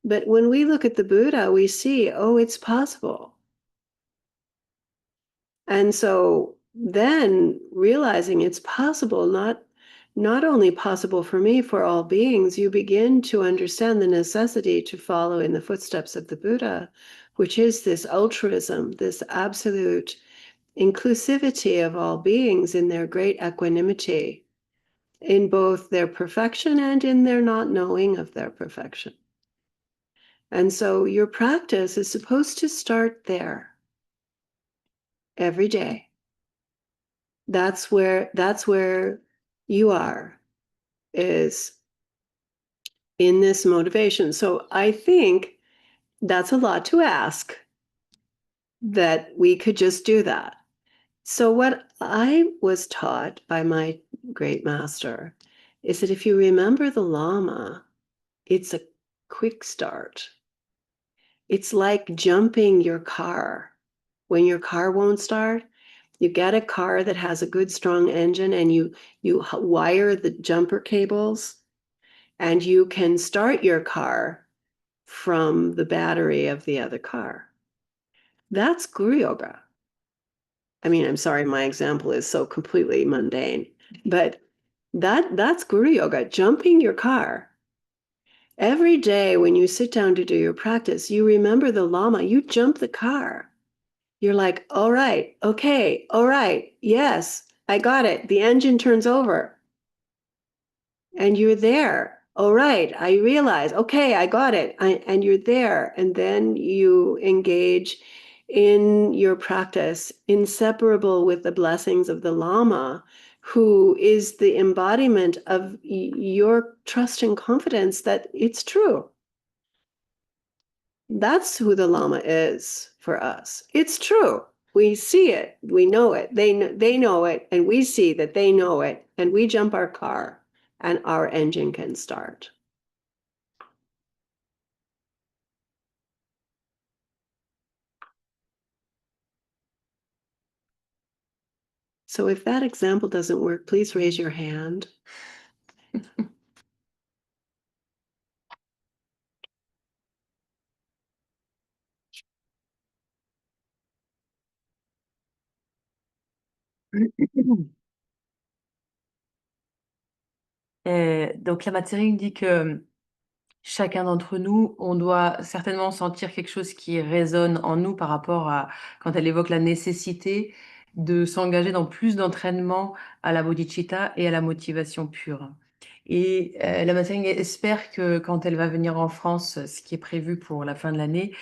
But when we look at the Buddha, we see, oh, it's possible. And so then realizing it's possible, not only possible for me, for all beings, you begin to understand the necessity to follow in the footsteps of the Buddha, which is this altruism, this absolute inclusivity of all beings in their great equanimity, in both their perfection and in their not knowing of their perfection. And so your practice is supposed to start there every day. That's where you are, is in this motivation. So I think that's a lot to ask, that we could just do that. So what I was taught by my great master is that if you remember the Lama, it's a quick start. It's like jumping your car. When your car won't start, you get a car that has a good strong engine and you wire the jumper cables and you can start your car from the battery of the other car. That's Guru Yoga. I mean, I'm sorry, my example is so completely mundane, but that's Guru Yoga, jumping your car. Every day when you sit down to do your practice, you remember the Lama, you jump the car. You're like, all right, okay, all right, yes, I got it. The engine turns over. And you're there. All right, I realize, okay, I got it. And you're there. And then you engage in your practice, inseparable with the blessings of the Lama, who is the embodiment of your trust and confidence that it's true. That's who the Lama is for us. It's true. We see it. We know it. They know it. And we see that they know it. And we jump our car and our engine can start. So if that example doesn't work, please raise your hand. Donc la Tséring dit que chacun d'entre nous, on doit certainement sentir quelque chose qui résonne en nous par rapport à quand elle évoque la nécessité de s'engager dans plus d'entraînement à la bodhicitta et à la motivation pure. Et la Tséring espère que quand elle va venir en France, ce qui est prévu pour la fin de l'année,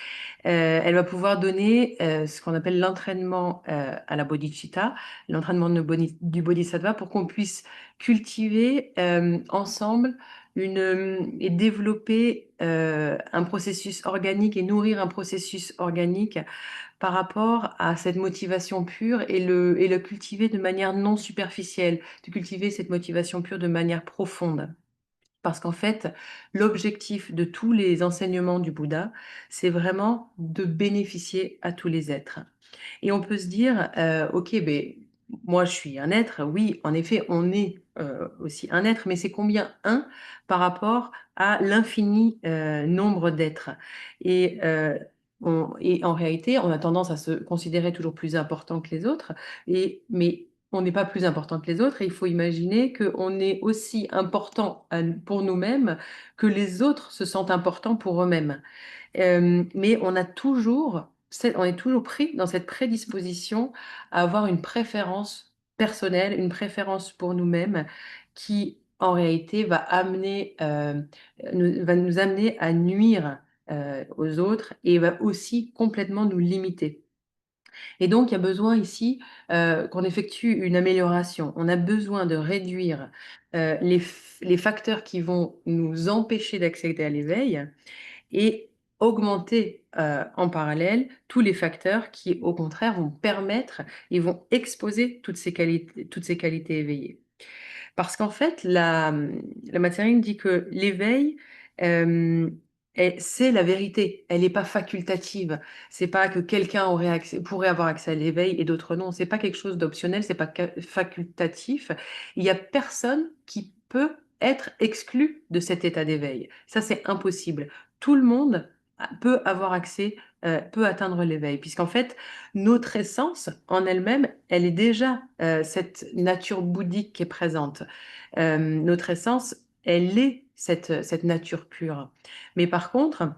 elle va pouvoir donner ce qu'on appelle l'entraînement à la bodhicitta, l'entraînement du bodhisattva, pour qu'on puisse cultiver ensemble et développer un processus organique et nourrir un processus organique par rapport à cette motivation pure et le cultiver de manière non superficielle, de cultiver cette motivation pure de manière profonde. Parce qu'en fait, l'objectif de tous les enseignements du Bouddha, c'est vraiment de bénéficier à tous les êtres. Et on peut se dire, ok, ben, moi je suis un être, oui, en effet, on est aussi un être, mais c'est combien un par rapport à l'infini nombre d'êtres. Et en réalité, on a tendance à se considérer toujours plus important que les autres, mais on n'est pas plus important que les autres, et il faut imaginer qu'on est aussi important pour nous-mêmes que les autres se sentent importants pour eux-mêmes. Mais on est toujours pris dans cette prédisposition à avoir une préférence personnelle, une préférence pour nous-mêmes qui, en réalité, va nous amener à nuire aux autres et va aussi complètement nous limiter. Et donc, il y a besoin ici qu'on effectue une amélioration. On a besoin de réduire les facteurs qui vont nous empêcher d'accéder à l'éveil et augmenter en parallèle tous les facteurs qui, au contraire, vont permettre et vont exposer toutes ces qualités éveillées. Parce qu'en fait, la Tséring dit que l'éveil, c'est la vérité. Elle n'est pas facultative. C'est pas que quelqu'un pourrait avoir accès à l'éveil et d'autres non. C'est pas quelque chose d'optionnel. C'est pas facultatif. Il y a personne qui peut être exclu de cet état d'éveil. Ça, c'est impossible. Tout le monde peut avoir accès, peut atteindre l'éveil, puisqu'en fait, notre essence en elle-même, elle est déjà cette nature bouddhique qui est présente. Notre essence, elle est cette nature pure. Mais par contre,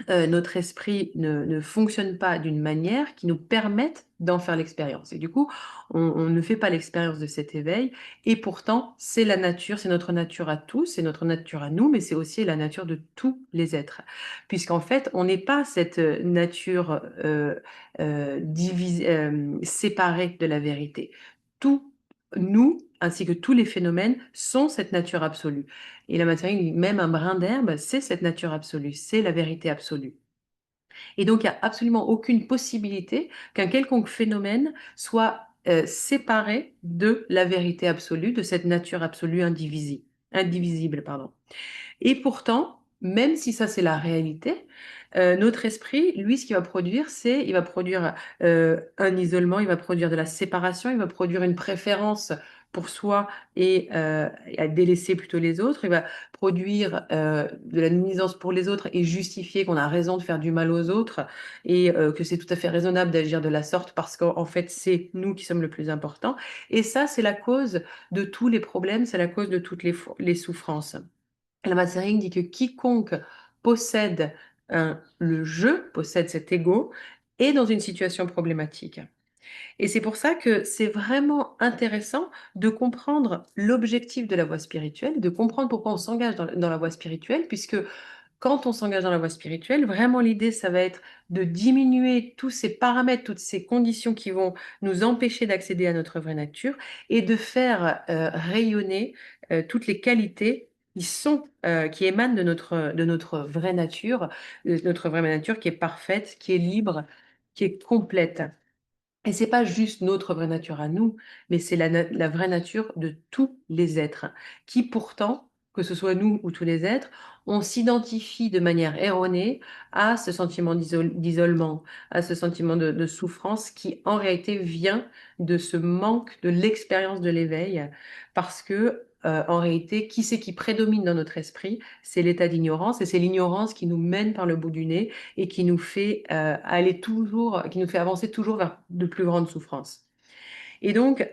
notre esprit ne fonctionne pas d'une manière qui nous permette d'en faire l'expérience. Et du coup, on ne fait pas l'expérience de cet éveil. Et pourtant, c'est la nature, c'est notre nature à tous, c'est notre nature à nous, mais c'est aussi la nature de tous les êtres. Puisqu'en fait, on n'est pas cette nature séparée de la vérité. Tout, nous, ainsi que tous les phénomènes, sont cette nature absolue. Et la matière, même un brin d'herbe, c'est cette nature absolue, c'est la vérité absolue. Et donc, il n'y a absolument aucune possibilité qu'un quelconque phénomène soit séparé de la vérité absolue, de cette nature absolue indivisible. Pardon. Et pourtant, même si ça c'est la réalité, notre esprit, lui, ce qu'il va produire, c'est, il va produire un isolement, il va produire de la séparation, il va produire une préférence pour soi et à délaisser plutôt les autres, il va produire de la nuisance pour les autres et justifier qu'on a raison de faire du mal aux autres et que c'est tout à fait raisonnable d'agir de la sorte parce qu'en fait, c'est nous qui sommes le plus important. Et ça, c'est la cause de tous les problèmes, c'est la cause de toutes les souffrances. Lama Tséring dit que quiconque possède le je, possède cet ego, est dans une situation problématique. Et c'est pour ça que c'est vraiment intéressant de comprendre l'objectif de la voie spirituelle, de comprendre pourquoi on s'engage dans la voie spirituelle, puisque quand on s'engage dans la voie spirituelle, vraiment l'idée, ça va être de diminuer tous ces paramètres, toutes ces conditions qui vont nous empêcher d'accéder à notre vraie nature et de faire rayonner toutes les qualités qui émanent de notre vraie nature, notre vraie nature qui est parfaite, qui est libre, qui est complète. Et c'est pas juste notre vraie nature à nous, mais c'est la vraie nature de tous les êtres, qui pourtant, que ce soit nous ou tous les êtres, on s'identifie de manière erronée à ce sentiment d'isolement, à ce sentiment de souffrance qui en réalité vient de ce manque de l'expérience de l'éveil, parce que en réalité, qui c'est qui prédomine dans notre esprit? C'est l'état d'ignorance, et c'est l'ignorance qui nous mène par le bout du nez et qui nous fait aller toujours, qui nous fait avancer toujours vers de plus grandes souffrances. Et donc,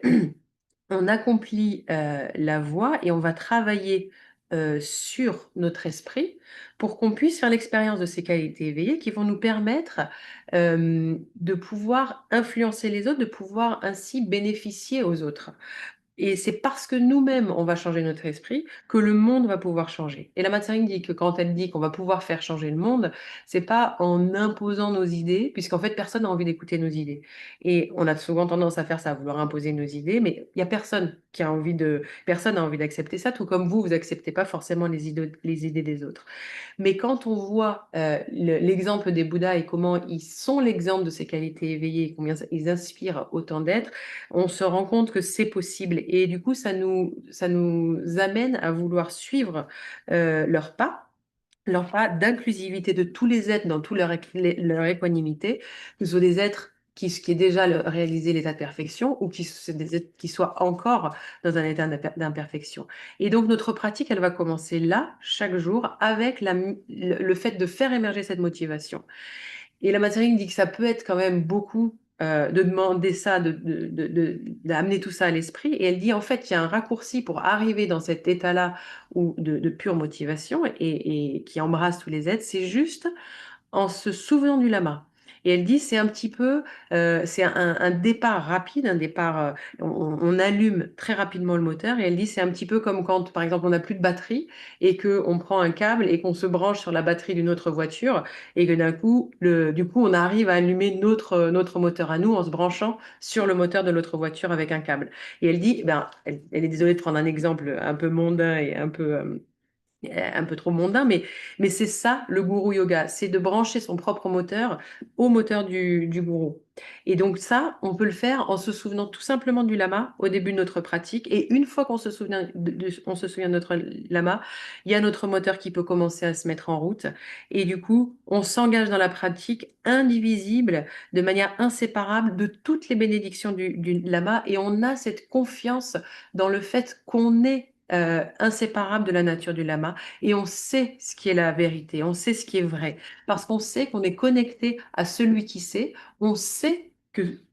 on accomplit la voie et on va travailler sur notre esprit pour qu'on puisse faire l'expérience de ces qualités éveillées qui vont nous permettre de pouvoir influencer les autres, de pouvoir ainsi bénéficier aux autres. Et c'est parce que nous-mêmes, on va changer notre esprit que le monde va pouvoir changer. Et la Tséring dit que quand elle dit qu'on va pouvoir faire changer le monde, c'est pas en imposant nos idées, puisqu'en fait, personne n'a envie d'écouter nos idées. Et on a souvent tendance à faire ça, à vouloir imposer nos idées, mais il y a personne qui a personne n'a envie d'accepter ça, tout comme vous acceptez pas forcément les idées des autres. Mais quand on voit l'exemple des Bouddhas et comment ils sont l'exemple de ces qualités éveillées, combien ils inspirent autant d'êtres, on se rend compte que c'est possible. Et du coup, ça nous amène à vouloir suivre leurs pas d'inclusivité de tous les êtres dans toute leur équanimité, que ce soit des êtres qui est déjà réalisé l'état de perfection ou des êtres qui soient encore dans un état d'imperfection. Et donc notre pratique, elle va commencer là, chaque jour, avec le fait de faire émerger cette motivation. Et la Tséring dit que ça peut être quand même beaucoup de demander ça, d'amener tout ça à l'esprit. Et elle dit en fait, il y a un raccourci pour arriver dans cet état-là de pure motivation et qui embrasse tous les êtres. C'est juste en se souvenant du lama. Et elle dit, c'est un petit peu, c'est un départ rapide, un départ, on allume très rapidement le moteur. Et elle dit, c'est un petit peu comme quand, par exemple, on n'a plus de batterie et qu'on prend un câble et qu'on se branche sur la batterie d'une autre voiture et que d'un coup, on arrive à allumer notre moteur à nous en se branchant sur le moteur de l'autre voiture avec un câble. Et elle dit, elle est désolée de prendre un exemple un peu mondain et un peu trop mondain, mais c'est ça le gourou yoga, c'est de brancher son propre moteur au moteur du gourou. Et donc ça, on peut le faire en se souvenant tout simplement du lama au début de notre pratique. Et une fois qu'on se souvient de notre lama, il y a notre moteur qui peut commencer à se mettre en route. Et du coup, on s'engage dans la pratique indivisible, de manière inséparable de toutes les bénédictions du lama. Et on a cette confiance dans le fait qu'on est inséparable de la nature du lama et on sait ce qui est la vérité, on sait ce qui est vrai parce qu'on sait qu'on est connecté à celui qui sait, on sait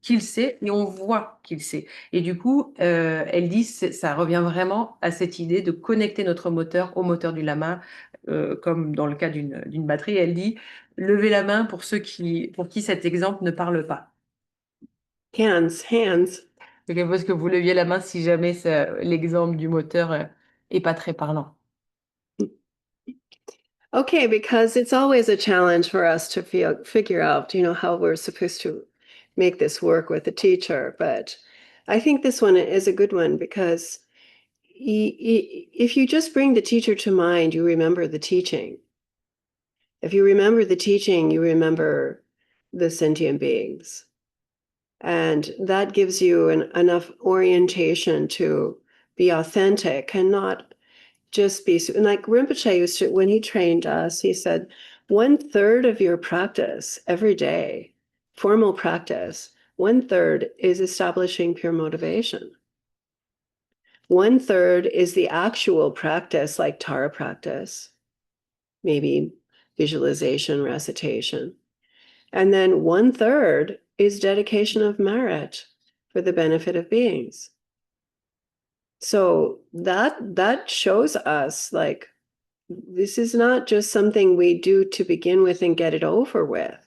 qu'il sait et on voit qu'il sait. Et du coup, elle dit, ça revient vraiment à cette idée de connecter notre moteur au moteur du lama, comme dans le cas d'une batterie. Elle dit, levez la main pour pour qui cet exemple ne parle pas. Hands. Je propose que vous leviez la main si jamais l'exemple du moteur est pas très parlant. Okay, because it's always a challenge for us to figure out, how we're supposed to make this work with a teacher. But I think this one is a good one because if you just bring the teacher to mind, you remember the teaching. If you remember the teaching, you remember the sentient beings. And that gives you enough orientation to be authentic and not just be, like Rinpoche used to, when he trained us, he said, 1/3 of your practice every day, formal practice, 1/3 is establishing pure motivation. 1/3 is the actual practice, like Tara practice, maybe visualization, recitation. And then 1/3 is dedication of merit for the benefit of beings. So that shows us, like, this is not just something we do to begin with and get it over with.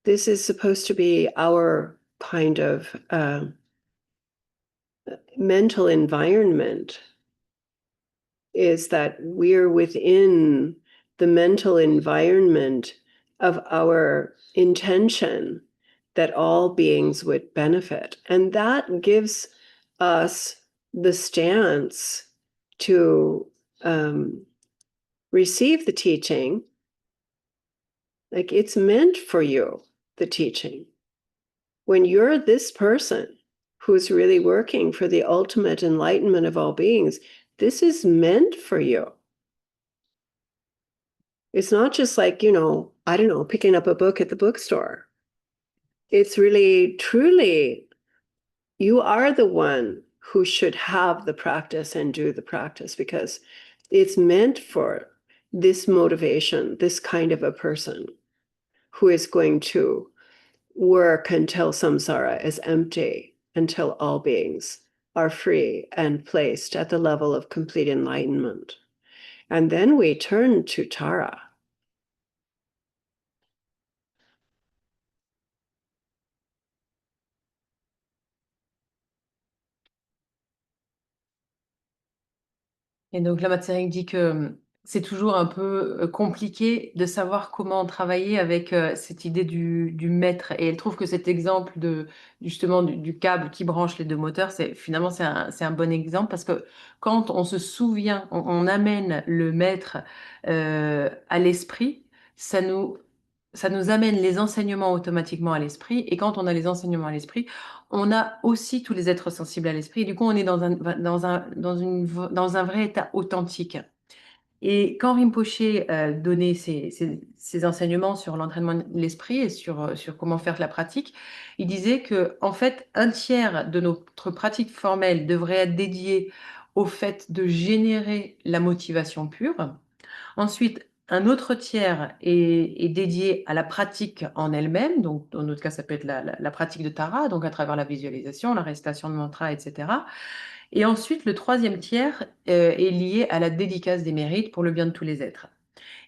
This is supposed to be our kind of mental environment, is that we're within the mental environment of our intention that all beings would benefit. And that gives us the stance to receive the teaching. Like, it's meant for you, the teaching. When you're this person who's really working for the ultimate enlightenment of all beings, this is meant for you. It's not just like, I don't know, picking up a book at the bookstore. It's really, truly, you are the one who should have the practice and do the practice, because it's meant for this motivation, this kind of a person who is going to work until samsara is empty, until all beings are free and placed at the level of complete enlightenment. And then we turn to Tara. Et donc Lama Tséring dit que c'est toujours un peu compliqué de savoir comment travailler avec cette idée du maître. Et elle trouve que cet exemple justement du câble qui branche les deux moteurs, finalement c'est un bon exemple, parce que quand on se souvient, on amène le maître à l'esprit, ça nous amène les enseignements automatiquement à l'esprit. Et quand on a les enseignements à l'esprit, on a aussi tous les êtres sensibles à l'esprit. Et du coup, on est dans un vrai état authentique. Et quand Rinpoche donnait ses enseignements sur l'entraînement de l'esprit et sur comment faire de la pratique, il disait que, en fait, 1/3 de notre pratique formelle devrait être dédiée au fait de générer la motivation pure. Ensuite, un autre tiers est dédié à la pratique en elle-même. Donc, dans notre cas, ça peut être la pratique de Tara, donc à travers la visualisation, la récitation de mantras, etc. Et ensuite, le 3e tiers est lié à la dédicace des mérites pour le bien de tous les êtres.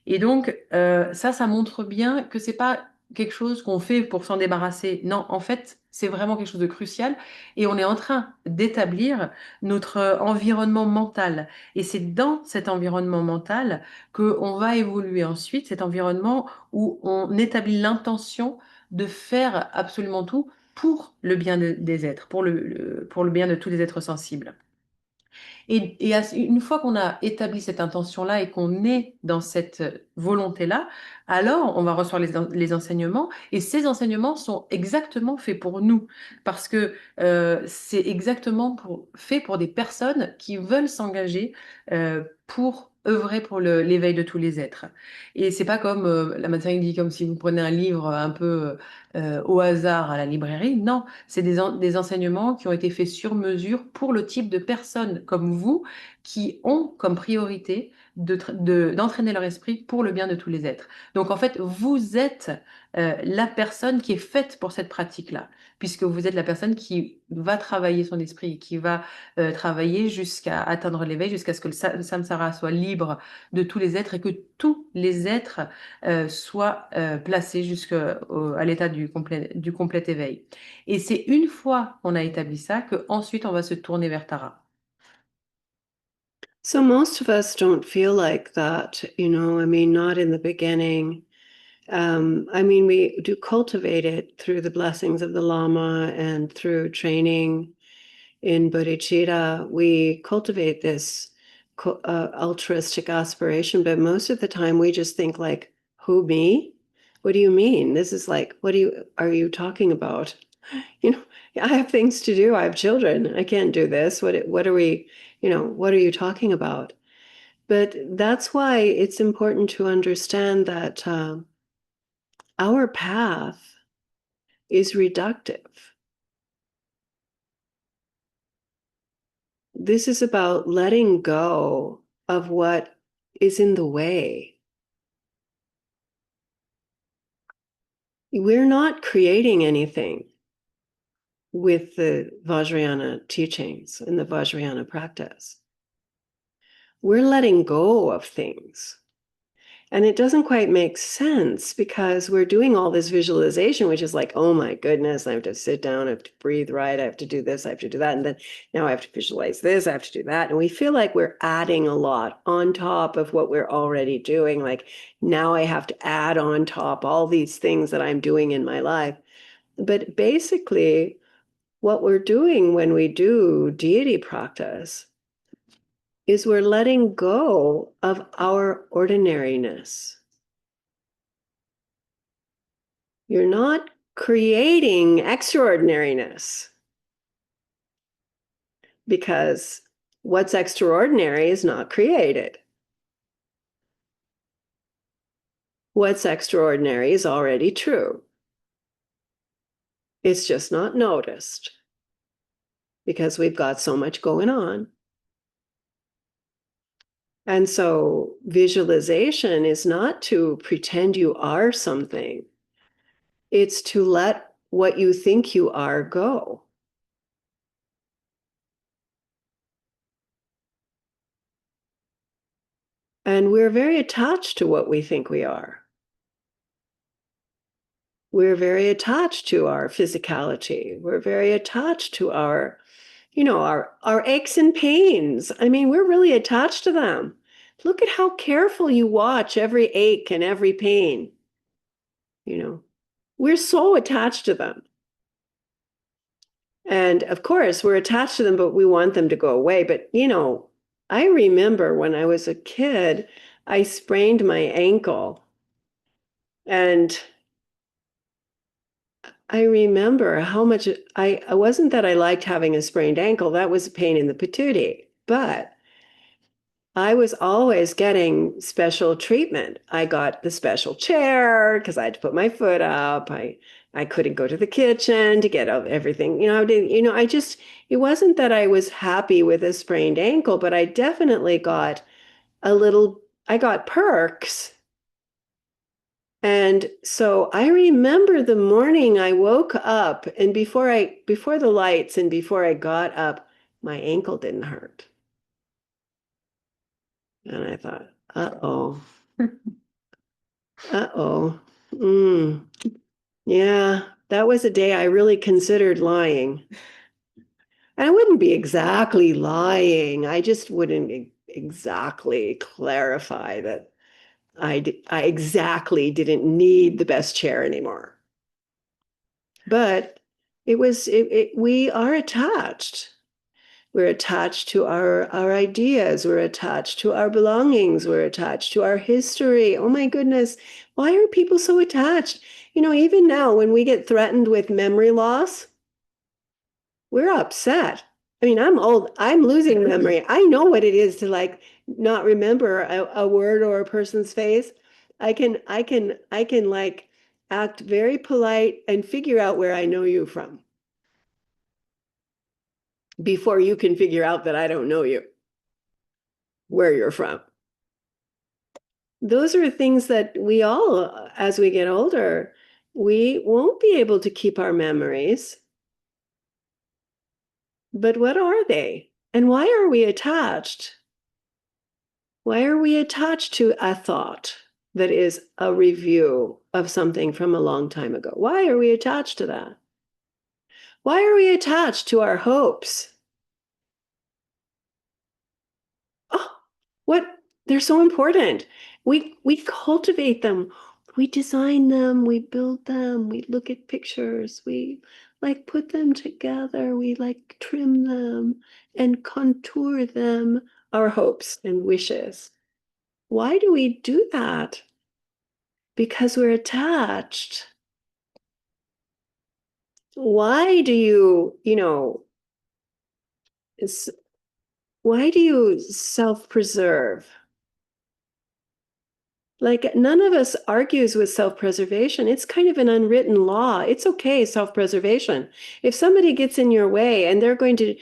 Et donc, ça montre bien que c'est pas quelque chose qu'on fait pour s'en débarrasser. Non, en fait, c'est vraiment quelque chose de crucial, et on est en train d'établir notre environnement mental. Et c'est dans cet environnement mental qu'on va évoluer ensuite, cet environnement où on établit l'intention de faire absolument tout pour le bien des êtres, pour le bien de tous les êtres sensibles. Et une fois qu'on a établi cette intention-là et qu'on est dans cette volonté-là, alors on va recevoir les enseignements, et ces enseignements sont exactement faits pour nous, parce que c'est exactement fait pour des personnes qui veulent s'engager pour œuvrer pour l'éveil de tous les êtres. Et c'est pas comme la matière dit, comme si vous prenez un livre un peu au hasard à la librairie. Non, c'est des enseignements qui ont été faits sur mesure pour le type de personnes comme vous, qui ont comme priorité d'entraîner leur esprit pour le bien de tous les êtres. Donc en fait, vous êtes la personne qui est faite pour cette pratique-là, puisque vous êtes la personne qui va travailler son esprit, qui va travailler jusqu'à atteindre l'éveil, jusqu'à ce que le samsara soit libre de tous les êtres, et que tous les êtres soient placés jusqu'à l'état du complet éveil. Et c'est une fois qu'on a établi ça qu'ensuite on va se tourner vers Tara. So most of us don't feel like that, not in the beginning. We do cultivate it through the blessings of the Lama and through training in bodhicitta. We cultivate this altruistic aspiration, but most of the time we just think like, who, me? What do you mean? This is like, are you talking about? You know, I have things to do. I have children. I can't do this. What are we, what are you talking about? But that's why it's important to understand that our path is reductive. This is about letting go of what is in the way. We're not creating anything with the Vajrayana teachings and the Vajrayana practice. We're letting go of things. And it doesn't quite make sense because we're doing all this visualization, which is like, oh my goodness, I have to sit down, I have to breathe right, I have to do this, I have to do that. And then now I have to visualize this, I have to do that. And we feel like we're adding a lot on top of what we're already doing. Like now I have to add on top all these things that I'm doing in my life. But basically, what we're doing when we do deity practice is we're letting go of our ordinariness. You're not creating extraordinariness, because what's extraordinary is not created. What's extraordinary is already true. It's just not noticed because we've got so much going on. And so visualization is not to pretend you are something. It's to let what you think you are go. And we're very attached to what we think we are. We're very attached to our physicality. We're very attached to our aches and pains. I mean, we're really attached to them. Look at how careful you watch every ache and every pain. We're so attached to them. And of course, we're attached to them, but we want them to go away. But, I remember when I was a kid, I sprained my ankle. And I remember how much I wasn't that I liked having a sprained ankle. That was a pain in the patootie. But I was always getting special treatment. I got the special chair because I had to put my foot up. I couldn't go to the kitchen to get everything. It wasn't that I was happy with a sprained ankle, but I definitely got I got perks. And so I remember the morning I woke up, and before the lights and before I got up, my ankle didn't hurt. And I thought, uh-oh. Uh-oh. Yeah, that was a day I really considered lying. And I wouldn't be exactly lying. I just wouldn't exactly clarify that I exactly didn't need the best chair anymore. But we are attached. We're attached to our ideas. We're attached to our belongings. We're attached to our history. Oh my goodness. Why are people so attached? Even now when we get threatened with memory loss, we're upset. I mean, I'm old. I'm losing memory. I know what it is to not remember a word or a person's face. I can act very polite and figure out where I know you from before you can figure out that I don't know you, where you're from. Those are things that we all, as we get older, we won't be able to keep our memories. But what are they? And why are we attached? Why are we attached to a thought that is a review of something from a long time ago? Why are we attached to that? Why are we attached to our hopes? Oh, they're so important. We cultivate them. We design them, we build them, we look at pictures, we put them together, we trim them and contour them, our hopes and wishes. Why do we do that? Because we're attached. why do you why do you self-preserve? Like, none of us argues with self-preservation. It's kind of an unwritten law. It's okay, self-preservation. If somebody gets in your way and they're going to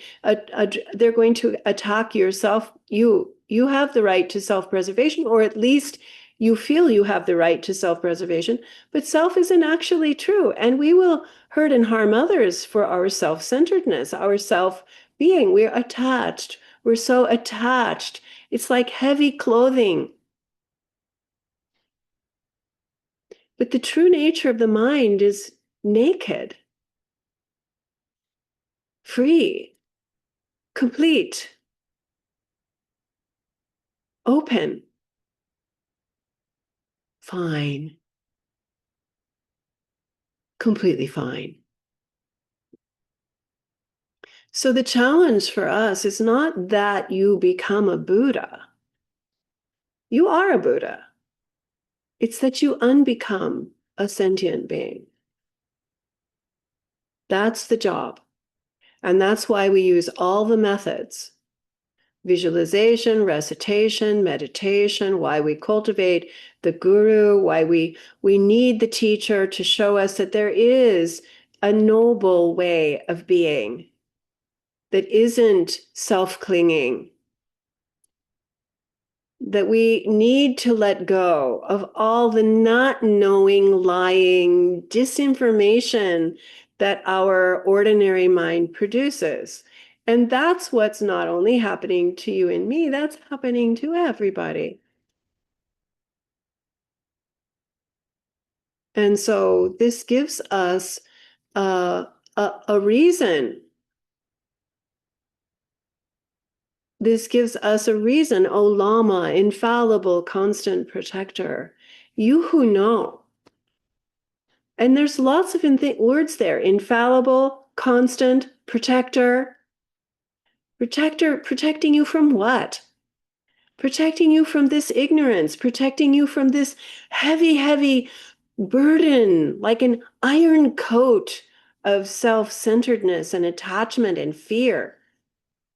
attack yourself, you have the right to self-preservation, or at least you feel you have the right to self-preservation. But self isn't actually true, and we will hurt and harm others for our self-centeredness, our self-being. We're attached. We're so attached. It's like heavy clothing. But the true nature of the mind is naked, free, complete, open, fine, completely fine. So the challenge for us is not that you become a Buddha. You are a Buddha. It's that you unbecome a sentient being. That's the job. And that's why we use all the methods: visualization, recitation, meditation, why we cultivate the guru, why we need the teacher to show us that there is a noble way of being that isn't self-clinging, that we need to let go of all the not knowing, lying, disinformation that our ordinary mind produces. And that's what's not only happening to you and me, that's happening to everybody. And so this gives us a reason. This gives us a reason, O Lama, infallible, constant protector, you who know. And there's lots of words there: infallible, constant, protector. Protecting you from what? Protecting you from this ignorance, protecting you from this heavy, heavy burden, like an iron coat of self-centeredness and attachment and fear,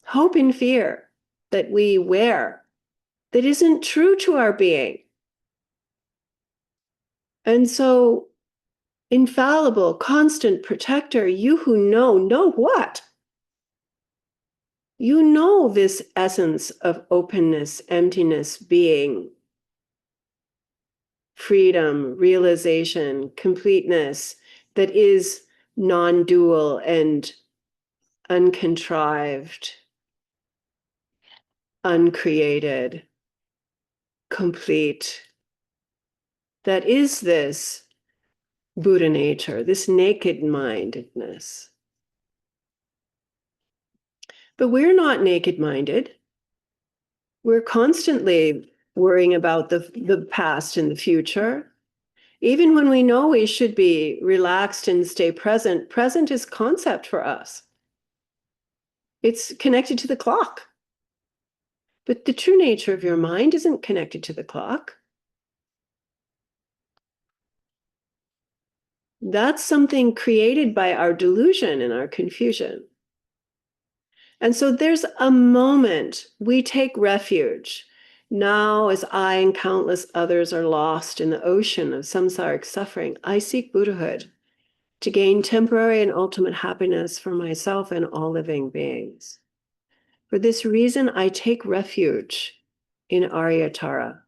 hope and fear that we wear, that isn't true to our being. And so, infallible, constant protector, you who know what? You know this essence of openness, emptiness, being, freedom, realization, completeness, that is non-dual and uncontrived, uncreated, complete. That is this Buddha nature, this naked-mindedness. But we're not naked-minded. We're constantly worrying about the past and the future. Even when we know we should be relaxed and stay present, present is concept for us. It's connected to the clock. But the true nature of your mind isn't connected to the clock. That's something created by our delusion and our confusion. And so there's a moment we take refuge. Now, as I and countless others are lost in the ocean of samsaric suffering, I seek Buddhahood to gain temporary and ultimate happiness for myself and all living beings. For this reason, I take refuge in Aryatara.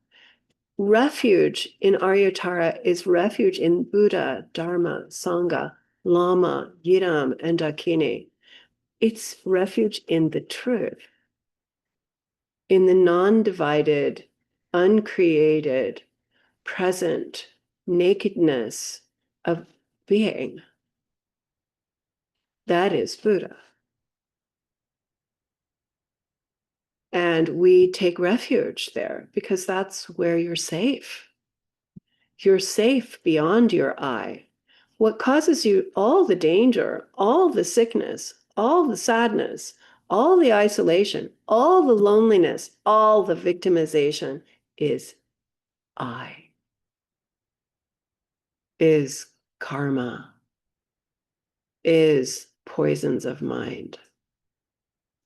Refuge in Aryatara is refuge in Buddha, Dharma, Sangha, Lama, Yiram, and Dakini. It's refuge in the truth, in the non-divided, uncreated, present nakedness of being. That is Buddha. And we take refuge there because that's where you're safe. You're safe beyond your eye. What causes you all the danger, all the sickness, all the sadness, all the isolation, all the loneliness, all the victimization is I, is karma, is poisons of mind,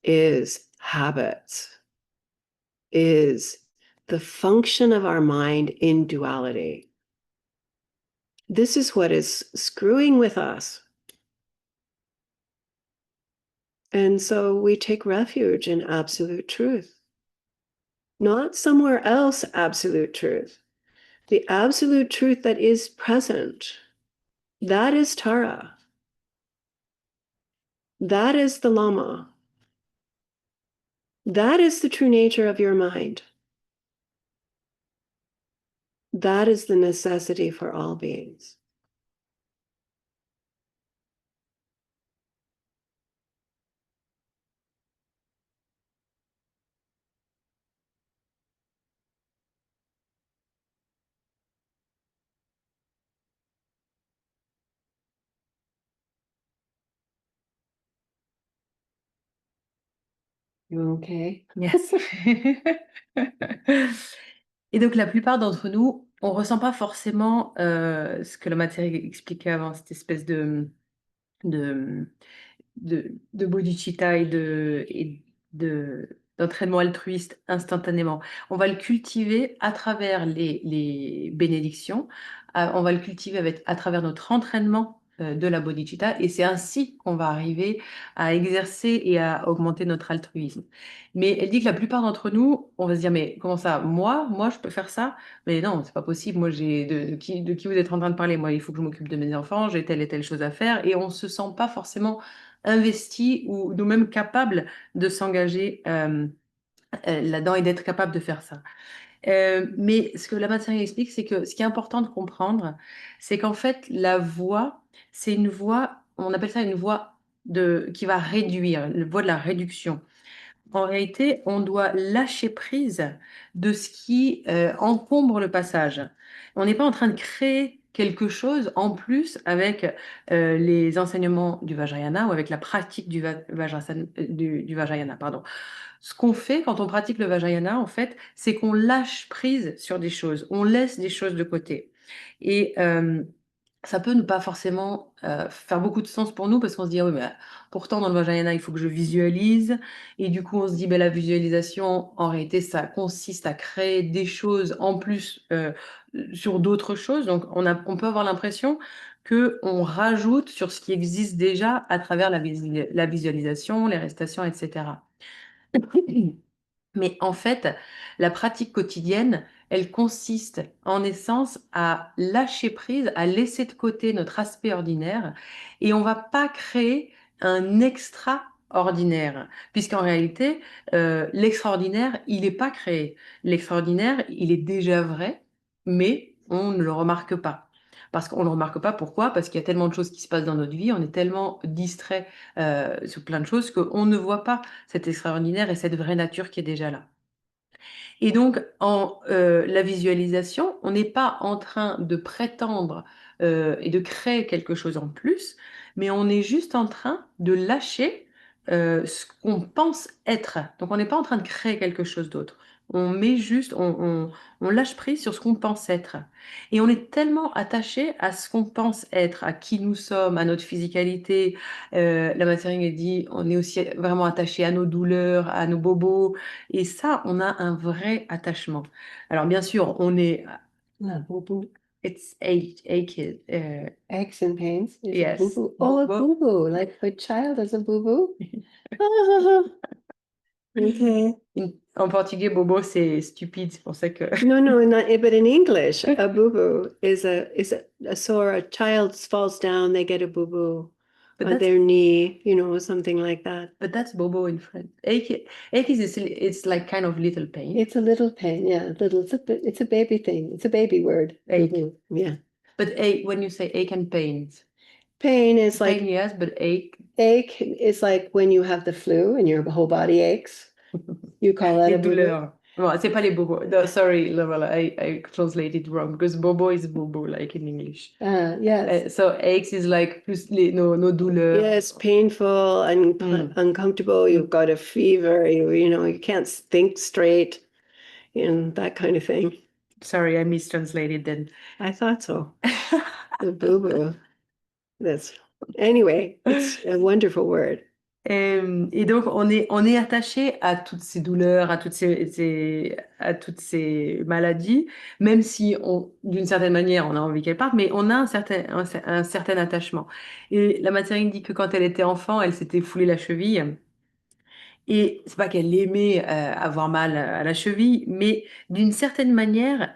is habits, is the function of our mind in duality. This is what is screwing with us. And so we take refuge in absolute truth, not somewhere else absolute truth. The absolute truth that is present, that is Tara. That is the Lama. That is the true nature of your mind. That is the necessity for all beings. You okay? Yes. Et donc, la plupart d'entre nous, on ne ressent pas forcément ce que Lama Tséring expliquait avant, cette espèce de, de bodhicitta d'entraînement altruiste instantanément. On va le cultiver à travers les bénédictions, on va le cultiver à travers notre entraînement de la bodhicitta, et c'est ainsi qu'on va arriver à exercer et à augmenter notre altruisme. Mais elle dit que la plupart d'entre nous, on va se dire, mais comment ça, moi je peux faire ça? Mais non, c'est pas possible, moi de qui vous êtes en train de parler? Moi, il faut que je m'occupe de mes enfants, j'ai telle et telle chose à faire, et on se sent pas forcément investi ou nous-mêmes capables de s'engager là-dedans et d'être capable de faire ça. Mais ce que la matière explique, c'est que ce qui est important de comprendre, c'est qu'en fait, la voie, c'est une voie, on appelle ça une voie qui va réduire, la voie de la réduction. En réalité, on doit lâcher prise de ce qui encombre le passage. On n'est pas en train de créer quelque chose en plus avec les enseignements du Vajrayana ou avec la pratique du Vajrayana, pardon. Ce qu'on fait quand on pratique le Vajrayana, en fait, c'est qu'on lâche prise sur des choses, on laisse des choses de côté. Et ça peut ne pas forcément faire beaucoup de sens pour nous parce qu'on se dit, ah oui, mais pourtant dans le Vajrayana, il faut que je visualise. Et du coup, on se dit, ben, la visualisation, en réalité, ça consiste à créer des choses en plus sur d'autres choses. Donc, on peut avoir l'impression qu'on rajoute sur ce qui existe déjà à travers la visualisation, les récitations, etc. Mais en fait, la pratique quotidienne, elle consiste en essence à lâcher prise, à laisser de côté notre aspect ordinaire, et on va pas créer un extraordinaire, puisqu'en réalité, l'extraordinaire, il n'est pas créé. L'extraordinaire, il est déjà vrai, mais on ne le remarque pas. Parce qu'on ne le remarque pas, pourquoi? Parce qu'il y a tellement de choses qui se passent dans notre vie, on est tellement distrait sur plein de choses qu'on ne voit pas cet extraordinaire et cette vraie nature qui est déjà là. Et donc, en la visualisation, on n'est pas en train de prétendre et de créer quelque chose en plus, mais on est juste en train de lâcher ce qu'on pense être. Donc, on n'est pas en train de créer quelque chose d'autre. On met juste, on lâche prise sur ce qu'on pense être. Et on est tellement attaché à ce qu'on pense être, à qui nous sommes, à notre physicalité. La Tséring dit, on est aussi vraiment attaché à nos douleurs, à nos bobos. Et ça, on a un vrai attachement. Alors, bien sûr, on est... Boo-boo. It's aches. Aches and pains. Is Yes. it boo-boo? Oh, a Boo-boo. boo-boo. Like a child has a boo-boo? Okay. En portugais, bobo, c'est stupide. C'est pour ça que... No, not, but in English, a boo-boo so a child falls down, they get a boo-boo on their knee, something like that. But that's bobo in French. Ache is it's like kind of little pain. It's a little pain, yeah. It's a baby thing. It's a baby word. Ache. Boo-boo. Yeah. But when you say ache and pains. Pain is like... Pain, yes, but ache. Ache is like when you have the flu and your whole body aches. You call that Les a boo-boo? douleurs. Bon, c'est pas les bobos. No, sorry, Laura, I translated wrong because bobo is bobo, like in English. Yes. So aches is like plus nos douleurs. Yes, painful and uncomfortable. You've got a fever. You can't think straight, that kind of thing. Sorry, I mistranslated then. I thought so. The boo-boo. That's Anyway, it's a wonderful word. Et donc, on est attaché à toutes ces douleurs, à toutes ces maladies, même si d'une certaine manière, on a envie qu'elles partent, mais on a un certain attachement. Et la Tséring dit que quand elle était enfant, elle s'était foulée la cheville. Et c'est pas qu'elle aimait avoir mal à la cheville, mais d'une certaine manière,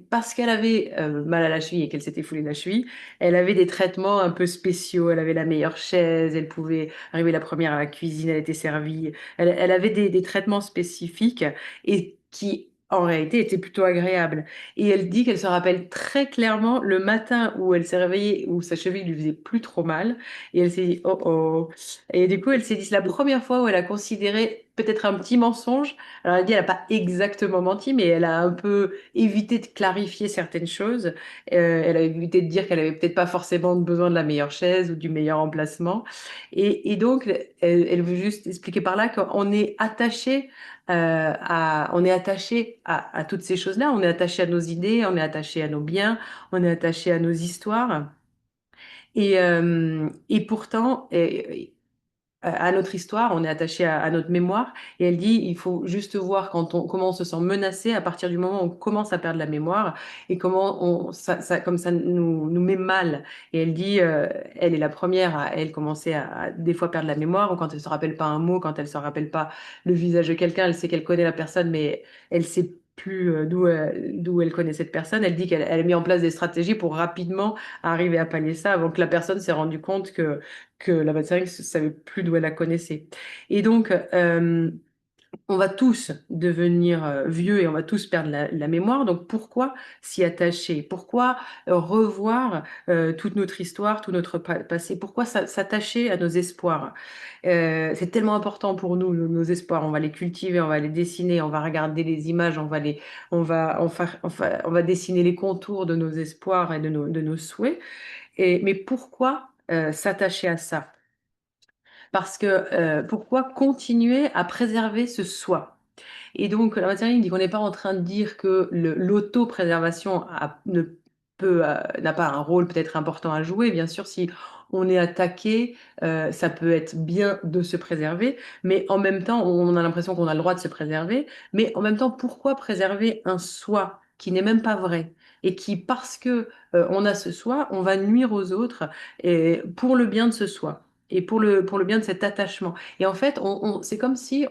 parce qu'elle avait mal à la cheville et qu'elle s'était foulée la cheville, elle avait des traitements un peu spéciaux. Elle avait la meilleure chaise, elle pouvait arriver la première à la cuisine, elle était servie. Elle avait des traitements spécifiques et qui, en réalité, étaient plutôt agréables. Et elle dit qu'elle se rappelle très clairement le matin où elle s'est réveillée, où sa cheville lui faisait plus trop mal. Et elle s'est dit, oh oh. Et du coup, elle s'est dit, c'est la première fois où elle a considéré peut-être un petit mensonge. Alors, elle dit, elle n'a pas exactement menti, mais elle a un peu évité de clarifier certaines choses. Elle a évité de dire qu'elle avait peut-être pas forcément besoin de la meilleure chaise ou du meilleur emplacement. Et donc, elle veut juste expliquer par là qu'on est attaché à toutes ces choses-là. On est attaché à nos idées, on est attaché à nos biens, on est attaché à nos histoires. Et pourtant, à notre histoire, on est attaché à notre mémoire. Et elle dit, il faut juste voir comment on se sent menacé à partir du moment où on commence à perdre la mémoire et comment comme ça nous met mal. Et elle dit, elle est la première à elle commencer à des fois perdre la mémoire, ou quand elle se rappelle pas un mot, quand elle se rappelle pas le visage de quelqu'un, elle sait qu'elle connaît la personne, mais elle sait plus d'où elle connaît cette personne. Elle dit elle a mis en place des stratégies pour rapidement arriver à pallier ça avant que la personne s'est rendue compte que la Tséring ne savait plus d'où elle la connaissait. Et donc, on va tous devenir vieux et on va tous perdre la mémoire. Donc, pourquoi s'y attacher? Pourquoi revoir toute notre histoire, tout notre passé? Pourquoi s'attacher à nos espoirs? C'est tellement important pour nous, nos espoirs. On va les cultiver, on va les dessiner, on va regarder les images, on va dessiner les contours de nos espoirs et de nos souhaits. Mais pourquoi s'attacher à ça? Parce que pourquoi continuer à préserver ce soi? Et donc, la Tséring dit qu'on n'est pas en train de dire que l'autopréservation n'a pas un rôle peut-être important à jouer. Bien sûr, si on est attaqué, ça peut être bien de se préserver, mais en même temps, on a l'impression qu'on a le droit de se préserver. Mais en même temps, pourquoi préserver un soi qui n'est même pas vrai et qui, parce que on a ce soi, on va nuire aux autres et pour le bien de ce soi et pour le bien de cet attachement. Et en fait, c'est comme si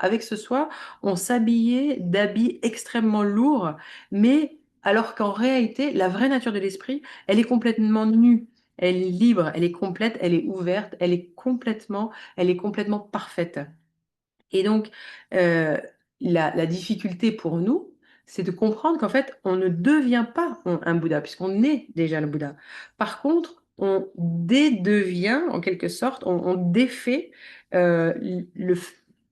avec ce soi, on s'habillait d'habits extrêmement lourds, mais alors qu'en réalité, la vraie nature de l'esprit, elle est complètement nue, elle est libre, elle est complète, elle est ouverte, elle est complètement parfaite. Et donc, la difficulté pour nous, c'est de comprendre qu'en fait, on ne devient pas un Bouddha, puisqu'on est déjà le Bouddha. Par contre, on dédevient, en quelque sorte, on défait euh, le,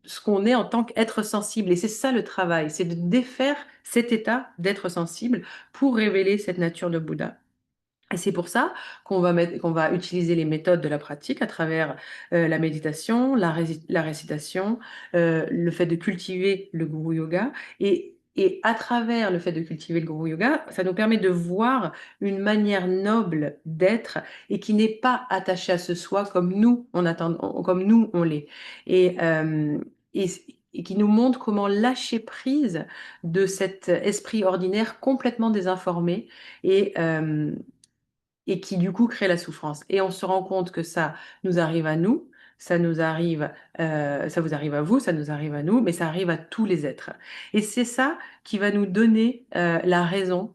ce qu'on est en tant qu'être sensible. Et c'est ça le travail, c'est de défaire cet état d'être sensible pour révéler cette nature de Bouddha. Et c'est pour ça qu'on va utiliser les méthodes de la pratique à travers la méditation, la récitation, le fait de cultiver le guru yoga. Et à travers le fait de cultiver le guru yoga, ça nous permet de voir une manière noble d'être et qui n'est pas attachée à ce soi comme nous comme nous on l'est. Et, euh, et, et qui nous montre comment lâcher prise de cet esprit ordinaire complètement désinformé et qui du coup crée la souffrance. Et on se rend compte que ça nous arrive à nous, ça vous arrive à vous, ça nous arrive à nous, mais ça arrive à tous les êtres. Et c'est ça qui va nous donner la raison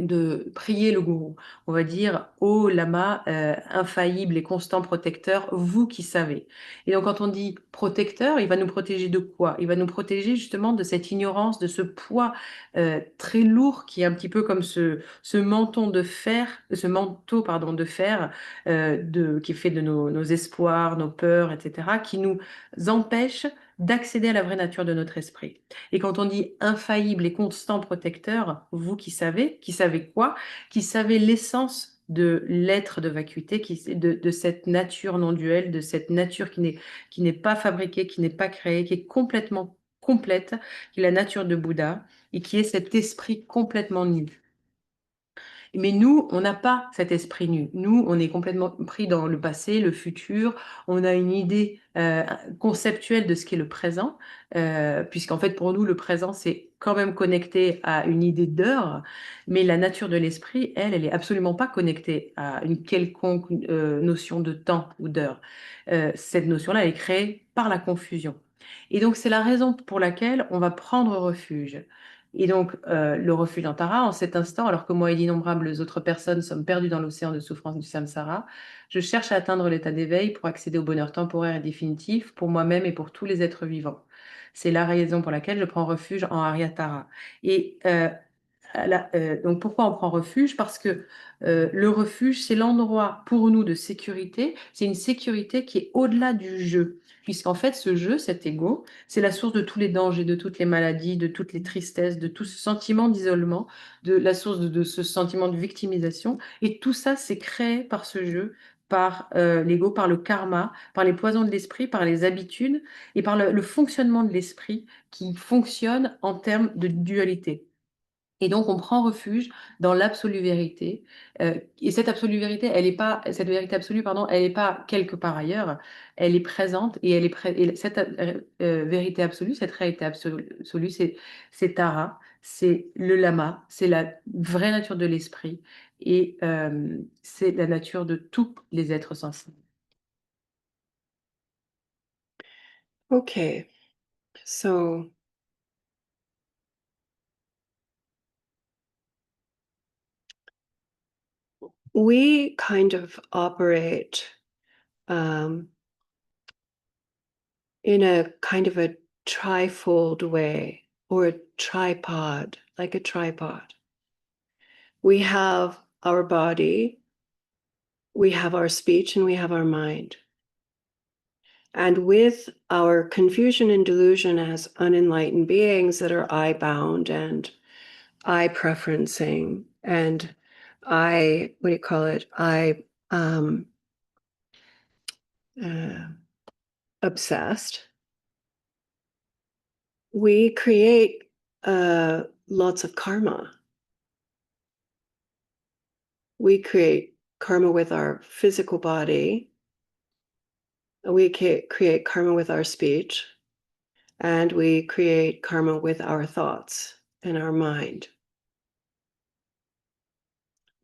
de prier le gourou. On va dire, ô Lama, infaillible et constant protecteur, vous qui savez. Et donc quand on dit protecteur, il va nous protéger de quoi? Il va nous protéger justement de cette ignorance, de ce poids très lourd qui est un petit peu comme ce manteau de fer, qui est fait de nos espoirs, nos peurs, etc., qui nous empêche d'accéder à la vraie nature de notre esprit. Et quand on dit infaillible et constant protecteur, vous qui savez quoi? Qui savez l'essence de l'être de vacuité, de cette nature non duelle, de cette nature qui n'est pas fabriquée, qui n'est pas créée, qui est complètement complète, qui est la nature de Bouddha et qui est cet esprit complètement nu. Mais nous, on n'a pas cet esprit nu. Nous, on est complètement pris dans le passé, le futur. On a une idée conceptuelle de ce qu'est le présent, puisqu'en fait, pour nous, le présent, c'est quand même connecté à une idée d'heure, mais la nature de l'esprit, elle est absolument pas connectée à une quelconque notion de temps ou d'heure. Cette notion-là, elle est créée par la confusion. Et donc, c'est la raison pour laquelle on va prendre refuge. Et donc, le refuge en Tara, en cet instant, alors que moi et d'innombrables autres personnes sommes perdus dans l'océan de souffrance du samsara, je cherche à atteindre l'état d'éveil pour accéder au bonheur temporaire et définitif pour moi-même et pour tous les êtres vivants. C'est la raison pour laquelle je prends refuge en Aryatara. Et donc pourquoi on prend refuge? Parce que le refuge, c'est l'endroit pour nous de sécurité. C'est une sécurité qui est au-delà du jeu. Puisqu'en fait, ce jeu, cet ego, c'est la source de tous les dangers, de toutes les maladies, de toutes les tristesses, de tout ce sentiment d'isolement, de la source de ce sentiment de victimisation. Et tout ça, c'est créé par ce jeu, par l'ego, par le karma, par les poisons de l'esprit, par les habitudes et par le fonctionnement de l'esprit qui fonctionne en termes de dualité. Et donc, on prend refuge dans l'absolue vérité. Et cette absolue vérité, cette vérité absolue, pardon, elle n'est pas quelque part ailleurs. Elle est présente et cette vérité absolue, cette réalité absolue, c'est Tara, c'est le Lama, c'est la vraie nature de l'esprit et c'est la nature de tous les êtres sensibles. Okay, so we kind of operate in a kind of a trifold way, or a tripod, like a tripod. We have our body, we have our speech, and we have our mind. And with our confusion and delusion as unenlightened beings that are I-bound and I-preferencing and obsessed, we create lots of karma. We create karma with our physical body. We create karma with our speech. And we create karma with our thoughts and our mind.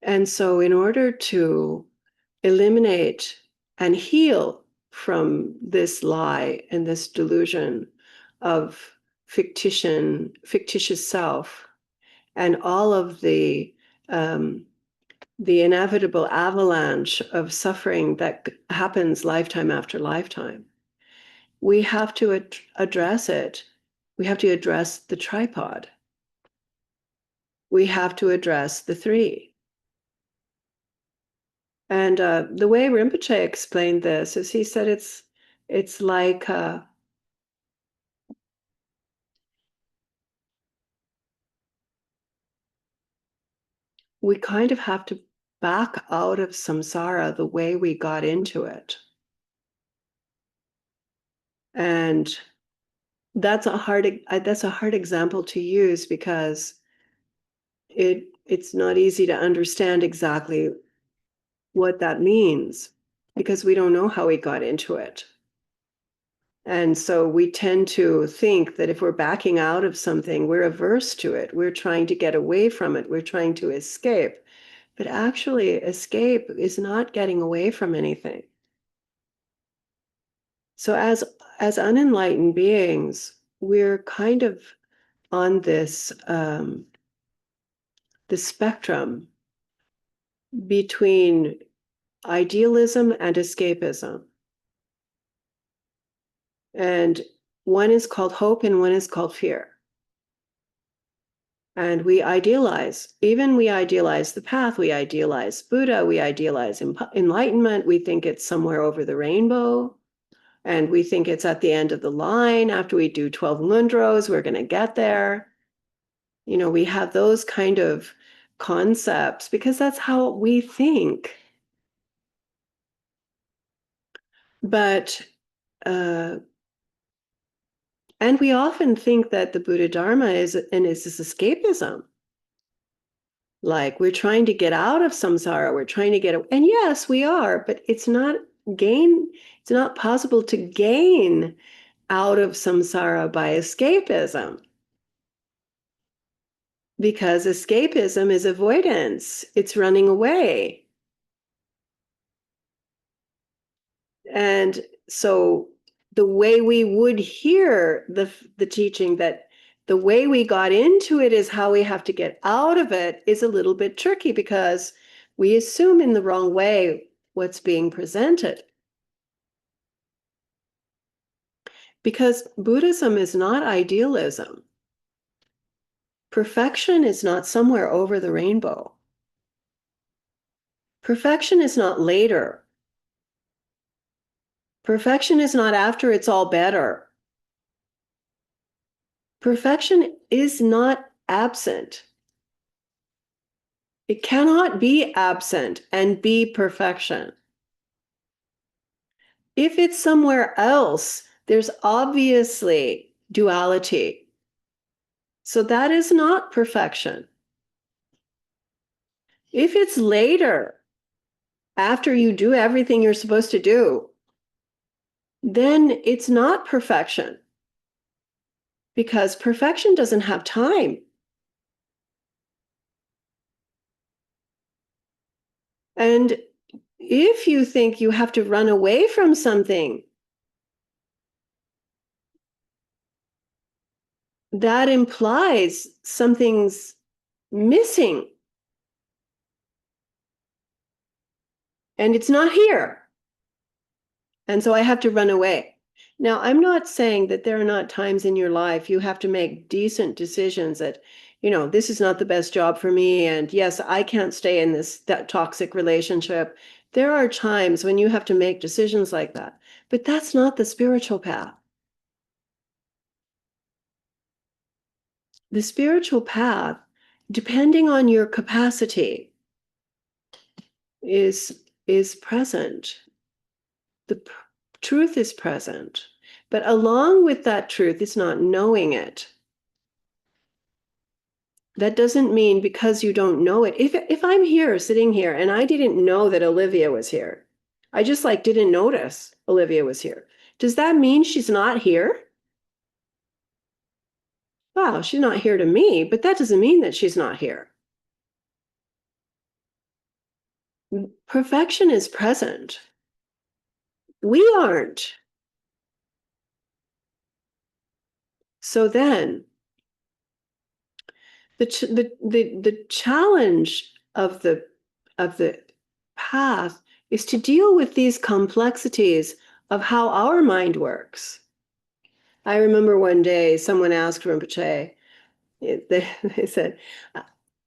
And so in order to eliminate and heal from this lie and this delusion of fictitious self, and all of the inevitable avalanche of suffering that happens lifetime after lifetime, we have to address it. We have to address the tripod. We have to address the three. And the way Rinpoche explained this is he said it's like we kind of have to back out of samsara the way we got into it. And that's a hard example to use because it's not easy to understand exactly what that means because we don't know how we got into it. And so we tend to think that if we're backing out of something, we're averse to it. We're trying to get away from it. We're trying to escape. But actually, escape is not getting away from anything. So as unenlightened beings, we're kind of on this the spectrum between idealism and escapism. And one is called hope and one is called fear. And we idealize the path, we idealize Buddha, we idealize enlightenment, we think it's somewhere over the rainbow, and we think it's at the end of the line. After we do 12 mundros, we're going to get there. You know, we have those kind of concepts because that's how we think. But and we often think that the Buddha Dharma is this escapism. Like we're trying to get out of samsara, we're trying to and yes, we are, but it's not possible to gain out of samsara by escapism. Because escapism is avoidance, it's running away. And so the way we would hear the teaching that the way we got into it is how we have to get out of it is a little bit tricky, because we assume in the wrong way what's being presented. Because Buddhism is not idealism. Perfection is not somewhere over the rainbow. Perfection is not later. Perfection is not after it's all better. Perfection is not absent. It cannot be absent and be perfection. If it's somewhere else, there's obviously duality. So that is not perfection. If it's later, after you do everything you're supposed to do, then it's not perfection. Because perfection doesn't have time. And if you think you have to run away from something, that implies something's missing. And it's not here. And so I have to run away. Now, I'm not saying that there are not times in your life you have to make decent decisions that, this is not the best job for me. And yes, I can't stay in that toxic relationship. There are times when you have to make decisions like that. But that's not the spiritual path. The spiritual path, depending on your capacity, is present. The truth is present. But along with that truth is not knowing it. That doesn't mean because you don't know it. If I'm here, sitting here, and I didn't know that Olivia was here, I just didn't notice Olivia was here. Does that mean she's not here? Wow, she's not here to me, but that doesn't mean that she's not here. Perfection is present. We aren't. So then, the challenge of the path is to deal with these complexities of how our mind works. I remember one day someone asked Rinpoche, they said,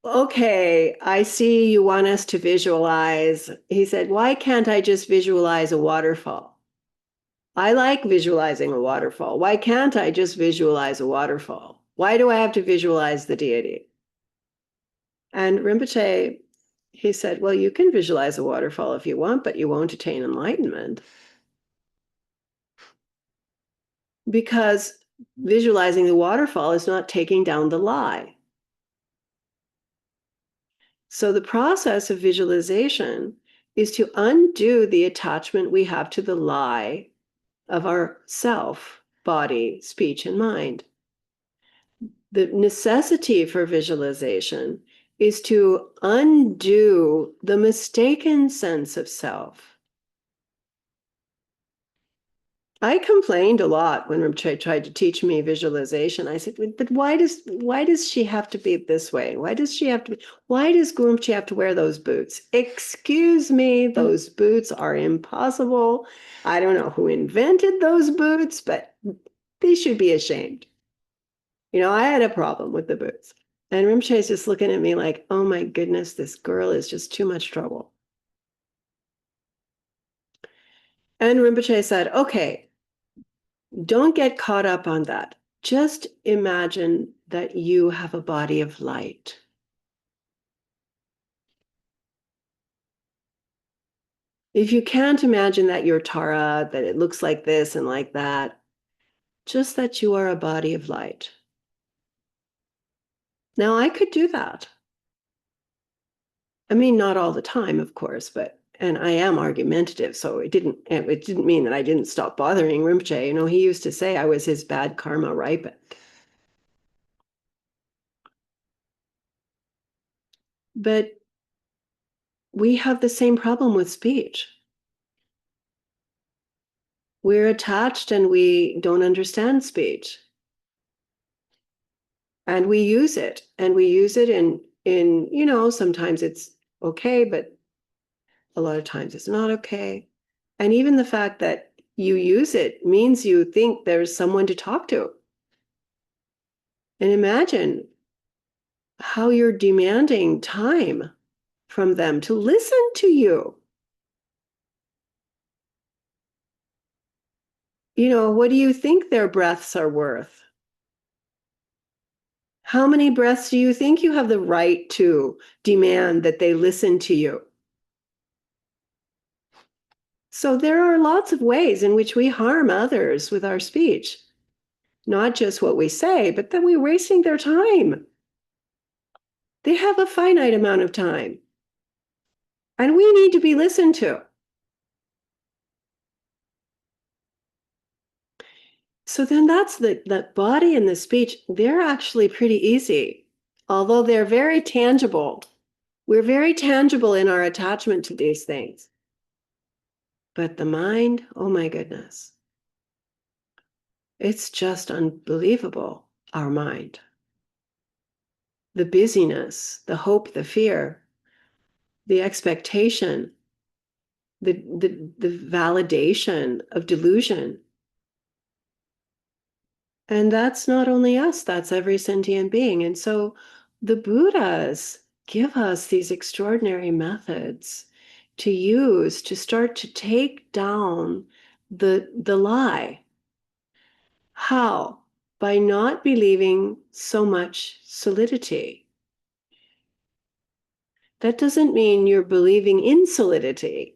okay, I see you want us to visualize. He said, why can't I just visualize a waterfall? I like visualizing a waterfall. Why can't I just visualize a waterfall? Why do I have to visualize the deity? And Rinpoche, he said, well, you can visualize a waterfall if you want, but you won't attain enlightenment. Because visualizing the waterfall is not taking down the lie. So the process of visualization is to undo the attachment we have to the lie of our self, body, speech, and mind. The necessity for visualization is to undo the mistaken sense of self. I complained a lot when Rinpoche tried to teach me visualization. I said, but why does she have to be this way? Why does Rinpoche have to wear those boots? Excuse me, those boots are impossible. I don't know who invented those boots, but they should be ashamed. I had a problem with the boots. And Rinpoche is just looking at me like, oh my goodness, this girl is just too much trouble. And Rinpoche said, okay, don't get caught up on that. Just imagine that you have a body of light. If you can't imagine that you're Tara, that it looks like this and like that, just that you are a body of light. Now, I could do that. I mean, not all the time, of course, and I am argumentative, so it didn't mean that I didn't stop bothering Rinpoche. You know, he used to say I was his bad karma ripened. But we have the same problem with speech. We're attached and we don't understand speech. And we use it, in, you know, sometimes it's okay, but a lot of times it's not okay. And even the fact that you use it means you think there's someone to talk to. And imagine how you're demanding time from them to listen to you. You know, what do you think their breaths are worth? How many breaths do you think you have the right to demand that they listen to you? So there are lots of ways in which we harm others with our speech. Not just what we say, but that we're wasting their time. They have a finite amount of time. And we need to be listened to. So then that's the body and the speech, they're actually pretty easy, although they're very tangible. We're very tangible in our attachment to these things. But the mind, oh my goodness, it's just unbelievable, our mind. The busyness, the hope, the fear, the expectation, the validation of delusion. And that's not only us, that's every sentient being. And so the Buddhas give us these extraordinary methods to use to start to take down the lie. How? By not believing so much solidity. That doesn't mean you're believing in solidity.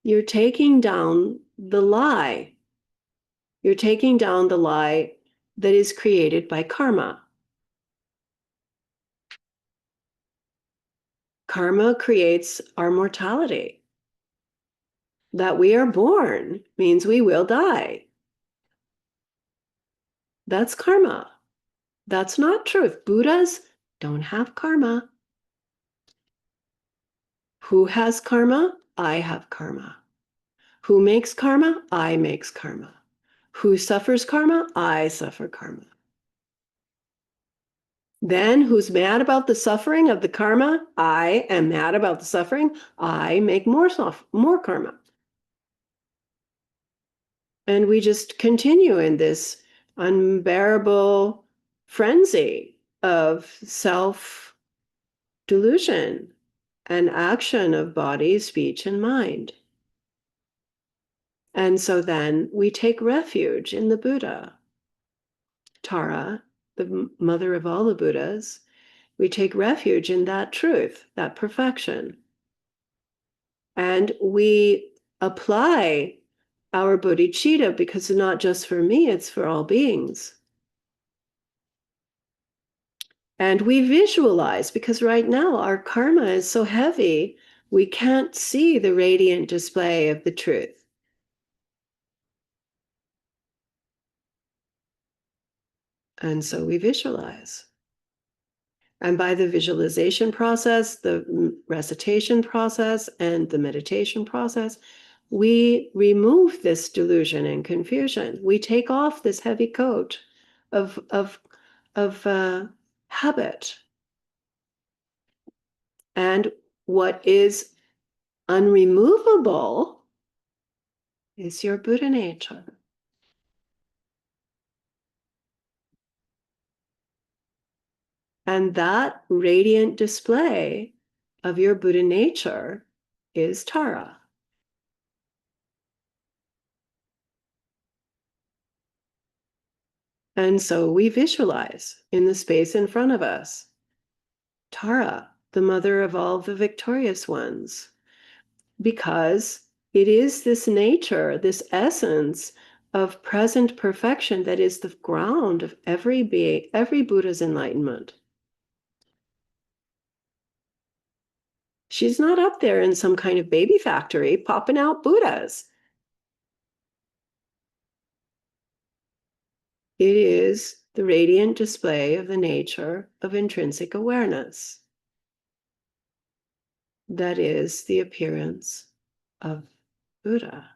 You're taking down the lie. You're taking down the lie that is created by karma. Karma creates our mortality. That we are born means we will die. That's karma. That's not truth. Buddhas don't have karma. Who has karma? I have karma. Who makes karma? I makes karma. Who suffers karma? I suffer karma. Then who's mad about the suffering of the karma? I am mad about the suffering. I make more karma. And we just continue in this unbearable frenzy of self-delusion and action of body, speech, and mind. And so then we take refuge in the Buddha. Tara, the mother of all the Buddhas, we take refuge in that truth, that perfection. And we apply our bodhicitta, because it's not just for me, it's for all beings. And we visualize, because right now our karma is so heavy, we can't see the radiant display of the truth. And so we visualize. And by the visualization process, the recitation process, and the meditation process, we remove this delusion and confusion. We take off this heavy coat of habit. And what is unremovable is your Buddha nature. And that radiant display of your Buddha nature is Tara. And so we visualize in the space in front of us, Tara, the mother of all the victorious ones, because it is this nature, this essence of present perfection that is the ground of every being, every Buddha's enlightenment. She's not up there in some kind of baby factory popping out Buddhas. It is the radiant display of the nature of intrinsic awareness. That is the appearance of Buddha.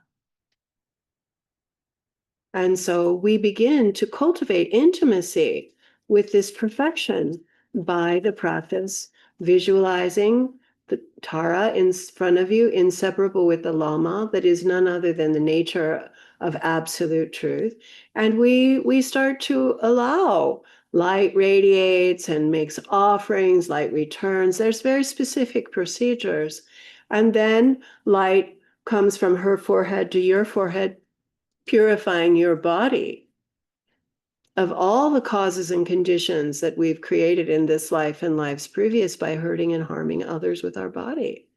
And so we begin to cultivate intimacy with this perfection by the practice, visualizing the Tara in front of you, inseparable with the Lama, that is none other than the nature of absolute truth. And we start to allow light radiates and makes offerings, light returns. There's very specific procedures. And then light comes from her forehead to your forehead, purifying your body of all the causes and conditions that we've created in this life and lives previous by hurting and harming others with our body.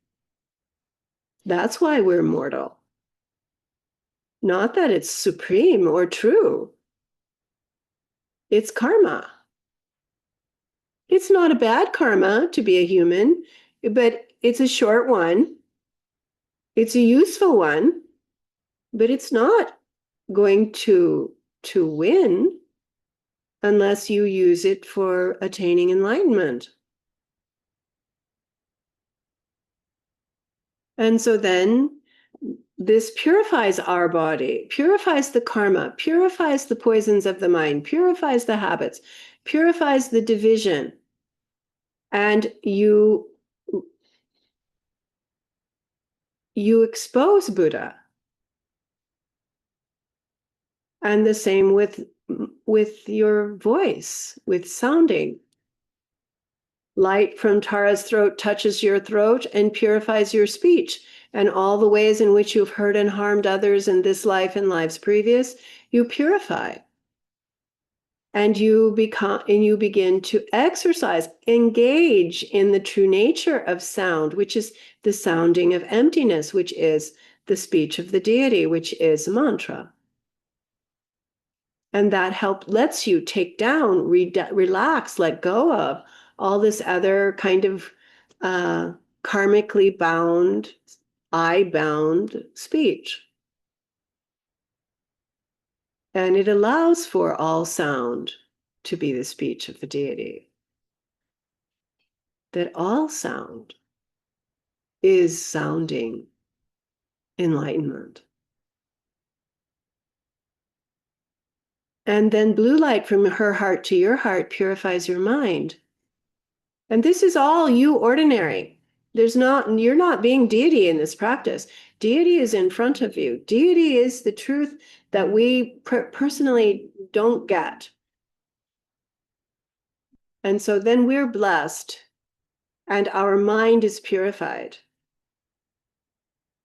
That's why we're mortal. Not that it's supreme or true. It's karma. It's not a bad karma to be a human, but it's a short one. It's a useful one, but it's not going to win unless you use it for attaining enlightenment. And so then this purifies our body, purifies the karma, purifies the poisons of the mind, purifies the habits, purifies the division. And you expose Buddha. And the same with your voice, with sounding. Light from Tara's throat touches your throat and purifies your speech. And all the ways in which you've hurt and harmed others in this life and lives previous, you purify. And you begin to exercise, engage in the true nature of sound, which is the sounding of emptiness, which is the speech of the deity, which is mantra. And that lets you take down, relax, let go of all this other kind of karmically bound, I-bound speech. And it allows for all sound to be the speech of the deity. That all sound is sounding enlightenment. And then blue light from her heart to your heart purifies your mind. And this is all you ordinary. You're not being deity in this practice. Deity is in front of you. Deity is the truth that we personally don't get. And so then we're blessed and our mind is purified.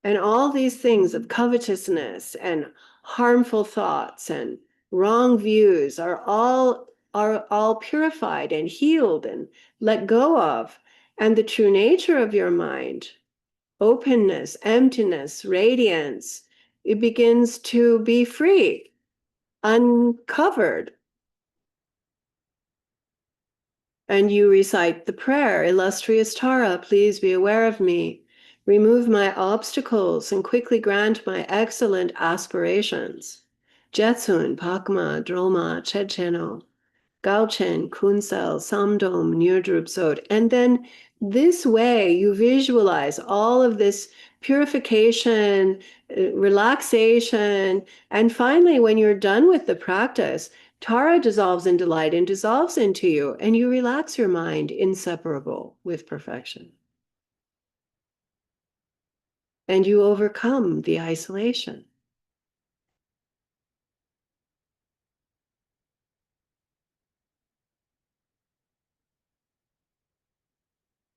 And all these things of covetousness and harmful thoughts and wrong views are all purified and healed and let go of. And the true nature of your mind, openness, emptiness, radiance, it begins to be free, uncovered. And you recite the prayer, illustrious Tara, please be aware of me. Remove my obstacles and quickly grant my excellent aspirations. Jetsun, Pakma, Droma, Checheno, Gaochen, Kunsel, Samdom, Nyurdrupsod. And then this way you visualize all of this purification, relaxation. And finally, when you're done with the practice, Tara dissolves into light and dissolves into you, and you relax your mind, inseparable with perfection. And you overcome the isolation.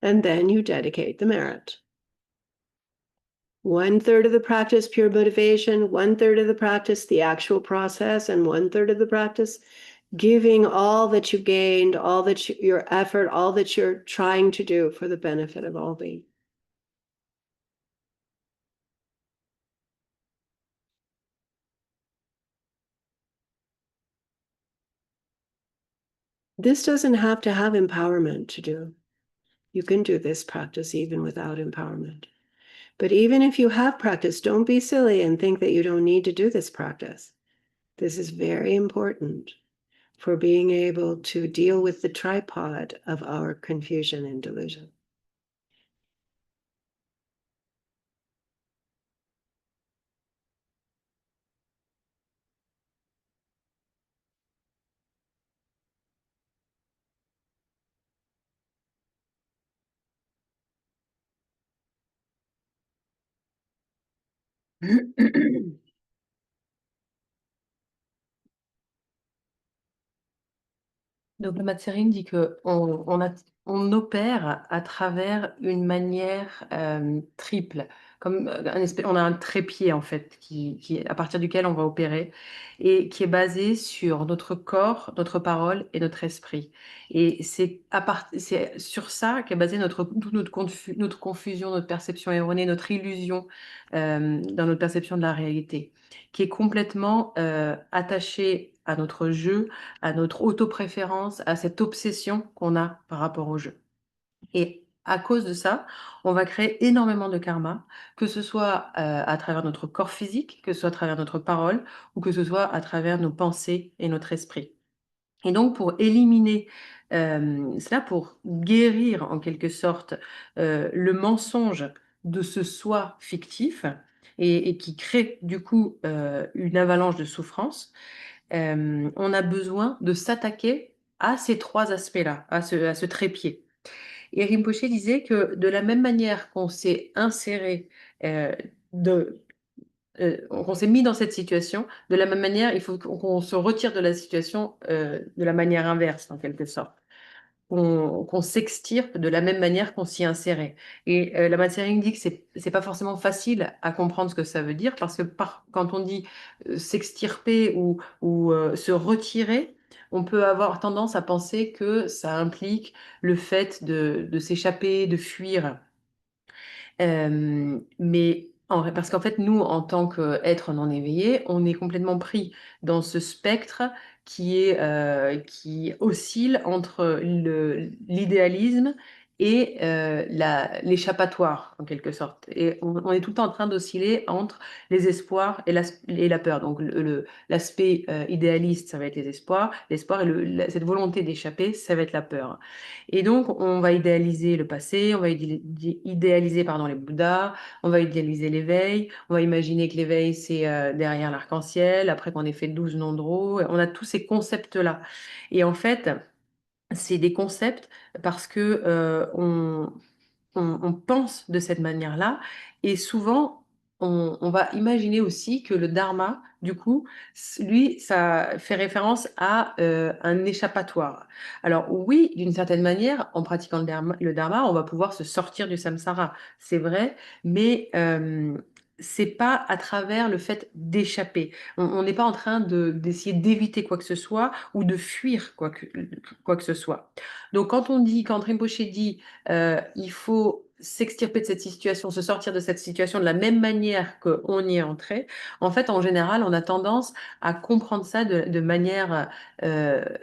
And then you dedicate the merit. 1/3 of the practice, pure motivation, 1/3 of the practice, the actual process, and 1/3 of the practice, giving all that you gained, all that your effort, all that you're trying to do for the benefit of all beings. This doesn't have to have empowerment to do. You can do this practice even without empowerment. But even if you have practice, don't be silly and think that you don't need to do this practice. This is very important for being able to deal with the tripod of our confusion and delusion. Donc le Tséring dit que on opère à travers une manière triple, comme on a un trépied en fait, à partir duquel on va opérer, et qui est basé sur notre corps, notre parole et notre esprit. Et c'est sur ça qu'est basée toute notre confusion, notre perception erronée, notre illusion dans notre perception de la réalité, qui est complètement attachée à notre jeu, à notre auto-préférence, à cette obsession qu'on a par rapport au jeu. Et à cause de ça, on va créer énormément de karma, que ce soit à travers notre corps physique, que ce soit à travers notre parole, ou que ce soit à travers nos pensées et notre esprit. Et donc, pour éliminer cela, pour guérir en quelque sorte le mensonge de ce soi fictif, et qui crée du coup une avalanche de souffrance, on a besoin de s'attaquer à ces trois aspects-là, à ce trépied. Et Rinpoché disait que de la même manière qu'on s'est inséré, qu'on s'est mis dans cette situation, de la même manière, il faut qu'on se retire de la situation de la manière inverse, en quelque sorte. Qu'on s'extirpe de la même manière qu'on s'y insérait. Et la Tséring dit que c'est pas forcément facile à comprendre ce que ça veut dire, parce que quand on dit s'extirper ou se retirer, on peut avoir tendance à penser que ça implique le fait de s'échapper, de fuir. Mais parce qu'en fait, nous, en tant qu'êtres non éveillés, on est complètement pris dans ce spectre qui oscille entre l'idéalisme et l'échappatoire, en quelque sorte. Et on est tout le temps en train d'osciller entre les espoirs et la peur. Donc, l'aspect idéaliste, ça va être les espoirs. L'espoir et cette volonté d'échapper, ça va être la peur. Et donc, on va idéaliser le passé, on va idéaliser pardon, les Bouddhas, on va idéaliser l'éveil, on va imaginer que l'éveil, c'est derrière l'arc-en-ciel, après qu'on ait fait 12 nombres, on a tous ces concepts-là. Et en fait, c'est des concepts parce que on pense de cette manière-là, et souvent, on va imaginer aussi que le dharma, du coup, lui, ça fait référence à un échappatoire. Alors oui, d'une certaine manière, en pratiquant le dharma, on va pouvoir se sortir du samsara, c'est vrai, mais c'est pas à travers le fait d'échapper. On n'est pas en train d'essayer d'éviter quoi que ce soit ou de fuir quoi que ce soit. Donc quand Rinpoche dit il faut s'extirper de cette situation, se sortir de cette situation de la même manière qu'on y est entré, en fait, en général, on a tendance à comprendre ça de manière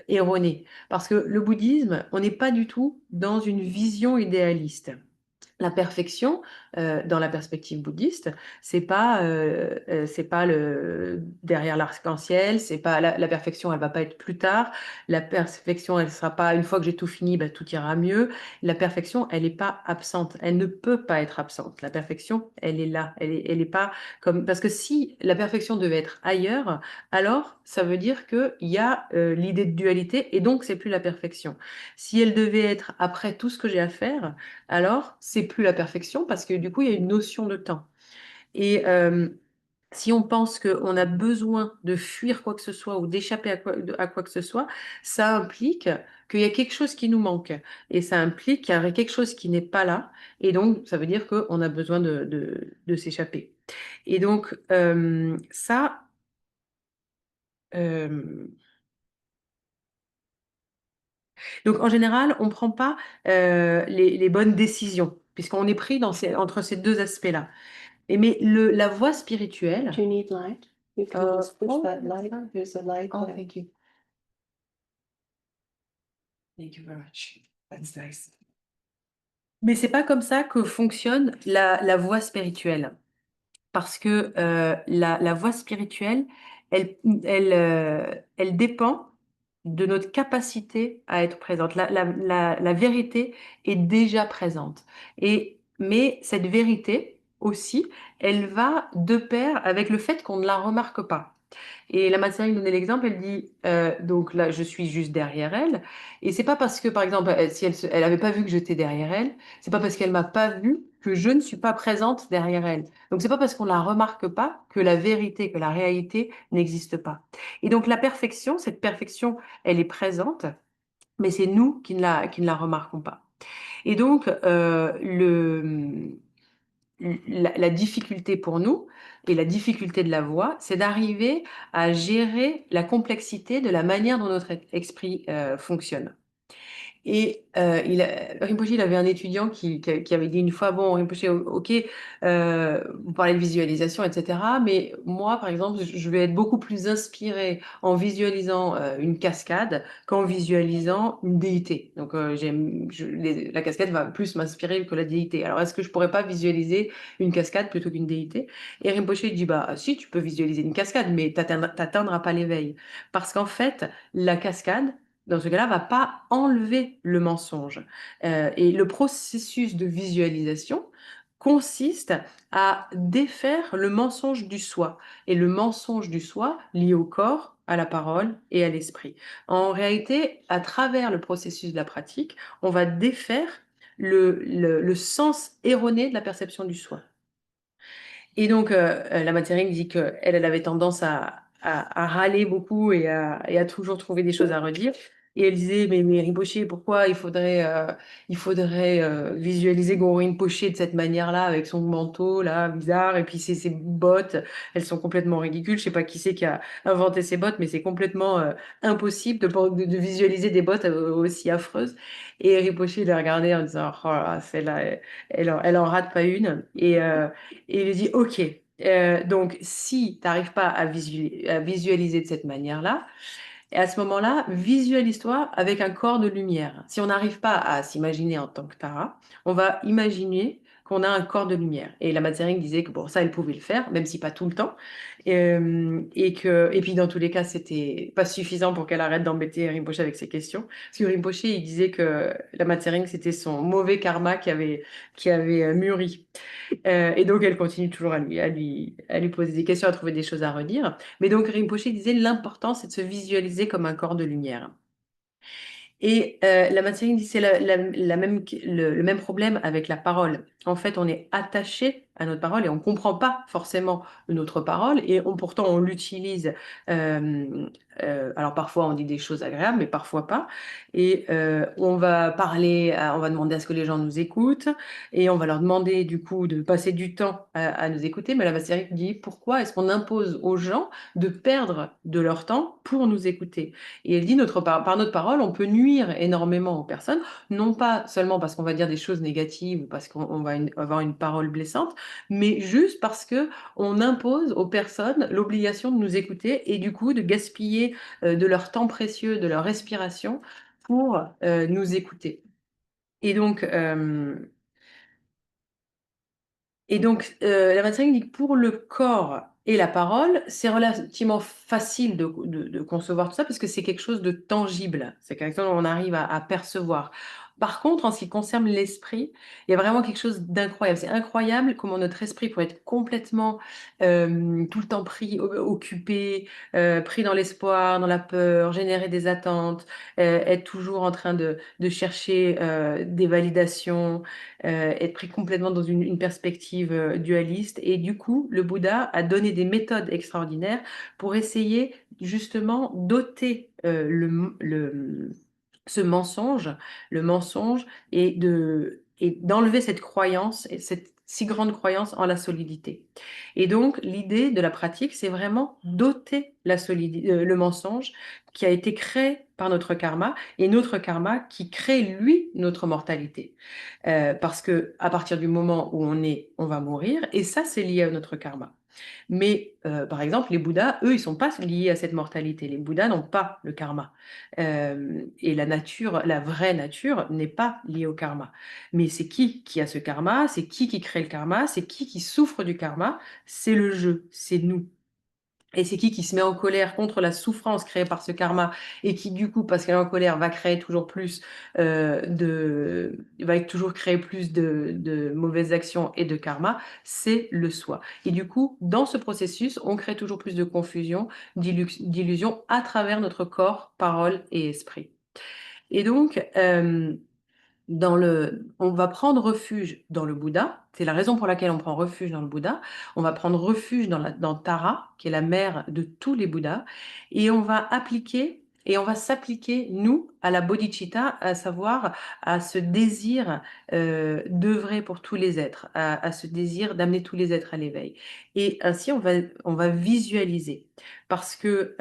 erronée. Parce que le bouddhisme, on n'est pas du tout dans une vision idéaliste. La perfection, dans la perspective bouddhiste, c'est pas le derrière l'arc-en-ciel, c'est pas la perfection, elle va pas être plus tard. La perfection, elle sera pas une fois que j'ai tout fini, bah, tout ira mieux. La perfection, elle est pas absente, elle ne peut pas être absente. La perfection, elle est là, elle est pas comme parce que si la perfection devait être ailleurs, alors ça veut dire que il y a l'idée de dualité et donc c'est plus la perfection. Si elle devait être après tout ce que j'ai à faire, alors c'est plus la perfection parce que du coup, il y a une notion de temps. Et si on pense qu'on a besoin de fuir quoi que ce soit ou d'échapper à quoi que ce soit, ça implique qu'il y a quelque chose qui nous manque. Et ça implique qu'il y a quelque chose qui n'est pas là. Et donc, ça veut dire qu'on a besoin de s'échapper. Et donc, ça... Donc, en général, on ne prend pas les bonnes décisions, puisqu'on est pris entre ces deux aspects-là. Mais la voie spirituelle... Do you need light? You can just push that light. There's a light there. Thank you. Thank you very much. That's nice. Mais c'est pas comme ça que fonctionne la voie spirituelle. Parce que la voie spirituelle, elle, elle dépend de notre capacité à être présente. La vérité est déjà présente. Mais cette vérité aussi, elle va de pair avec le fait qu'on ne la remarque pas. Et la Tséring donnait l'exemple, elle dit, donc là, je suis juste derrière elle. Et c'est pas parce que, par exemple, si elle avait pas vu que j'étais derrière elle, c'est pas parce qu'elle m'a pas vu que je ne suis pas présente derrière elle. Donc c'est pas parce qu'on la remarque pas que la vérité, que la réalité n'existe pas. Et donc la perfection, cette perfection, elle est présente, mais c'est nous qui ne la remarquons pas. Et donc la difficulté pour nous et la difficulté de la voix, c'est d'arriver à gérer la complexité de la manière dont notre esprit fonctionne. Et Rinpoche, il avait un étudiant qui avait dit une fois, bon, Rinpoche, ok, vous parlez de visualisation, etc. Mais moi, par exemple, je vais être beaucoup plus inspirée en visualisant une cascade qu'en visualisant une déité. Donc, la cascade va plus m'inspirer que la déité. Alors, est-ce que je pourrais pas visualiser une cascade plutôt qu'une déité? Et Rinpoche, il dit, bah, si, tu peux visualiser une cascade, mais t'atteindras pas l'éveil. Parce qu'en fait, la cascade, dans ce cas-là, va pas enlever le mensonge. Et le processus de visualisation consiste à défaire le mensonge du soi. Et le mensonge du soi lié au corps, à la parole et à l'esprit. En réalité, à travers le processus de la pratique, on va défaire le sens erroné de la perception du soi. Et donc, la Tséring dit qu'elle elle avait tendance à râler beaucoup et à toujours trouver des choses à redire. Et elle disait, mais Rinpoché, pourquoi il faudrait visualiser Goro Rinpoché de cette manière-là, avec son manteau là bizarre, et puis ses bottes, elles sont complètement ridicules. Je sais pas qui c'est qui a inventé ces bottes, mais c'est complètement impossible de visualiser des bottes aussi affreuses. Et Rinpoché l'a regardé en disant, oh là, celle-là, elle en rate pas une. Et il lui dit, OK, donc si tu n'arrives pas à visualiser de cette manière-là, et à ce moment-là, visualise-toi avec un corps de lumière. Si on n'arrive pas à s'imaginer en tant que Tara, on va imaginer qu'on a un corps de lumière. Et la Tséring disait que pour ça, elle pouvait le faire, même si pas tout le temps. Et puis, dans tous les cas, c'était pas suffisant pour qu'elle arrête d'embêter Rinpoche avec ses questions. Parce que Rinpoche, il disait que la Tséring, c'était son mauvais karma qui avait mûri. Et donc, elle continue toujours à lui poser des questions, à trouver des choses à redire. Mais donc, Rinpoche disait l'important, c'est de se visualiser comme un corps de lumière. Et la Tséring dit c'est le même problème avec la parole. En fait, on est attaché à notre parole et on ne comprend pas forcément notre parole et pourtant on l'utilise. Alors parfois on dit des choses agréables, mais parfois pas. Et on va parler, on va demander à ce que les gens nous écoutent et on va leur demander du coup de passer du temps à nous écouter. Mais la Tséring dit pourquoi est-ce qu'on impose aux gens de perdre de leur temps pour nous écouter? Et elle dit par notre parole, on peut nuire énormément aux personnes, non pas seulement parce qu'on va dire des choses négatives ou parce qu'on va avoir une parole blessante, mais juste parce que on impose aux personnes l'obligation de nous écouter et du coup de gaspiller de leur temps précieux, de leur respiration pour nous écouter. Et donc, la Tséring dit que pour le corps et la parole, c'est relativement facile de concevoir tout ça parce que c'est quelque chose de tangible. C'est quelque chose qu'on arrive à percevoir. Par contre, en ce qui concerne l'esprit, il y a vraiment quelque chose d'incroyable. C'est incroyable comment notre esprit peut être complètement tout le temps pris, occupé, pris dans l'espoir, dans la peur, générer des attentes, être toujours en train de chercher des validations, être pris complètement dans une perspective dualiste. Et du coup, le Bouddha a donné des méthodes extraordinaires pour essayer justement d'ôter ce mensonge, le mensonge, et d'enlever cette croyance, et cette si grande croyance en la solidité. Et donc, l'idée de la pratique, c'est vraiment d'ôter le mensonge qui a été créé par notre karma, et notre karma qui crée, lui, notre mortalité. Parce que à partir du moment où on va mourir, et ça, c'est lié à notre karma. Mais par exemple, les Bouddhas, eux, ils sont pas liés à cette mortalité. Les Bouddhas n'ont pas le karma. Et la nature, la vraie nature, n'est pas liée au karma. Mais c'est qui a ce karma? C'est qui crée le karma? C'est qui souffre du karma? C'est le jeu, c'est nous. Et c'est qui se met en colère contre la souffrance créée par ce karma et qui, du coup, parce qu'elle est en colère, va créer toujours plus va toujours créer plus de mauvaises actions et de karma, c'est le soi. Et du coup, dans ce processus, on crée toujours plus de confusion, d'illusion à travers notre corps, parole et esprit. Et donc, on va prendre refuge dans le Bouddha. C'est la raison pour laquelle on prend refuge dans le Bouddha. On va prendre refuge dans Tara, qui est la mère de tous les Bouddhas, et on va s'appliquer, nous, à la bodhicitta, à savoir à ce désir d'œuvrer pour tous les êtres, à ce désir d'amener tous les êtres à l'éveil. Et ainsi, on va visualiser. Parce que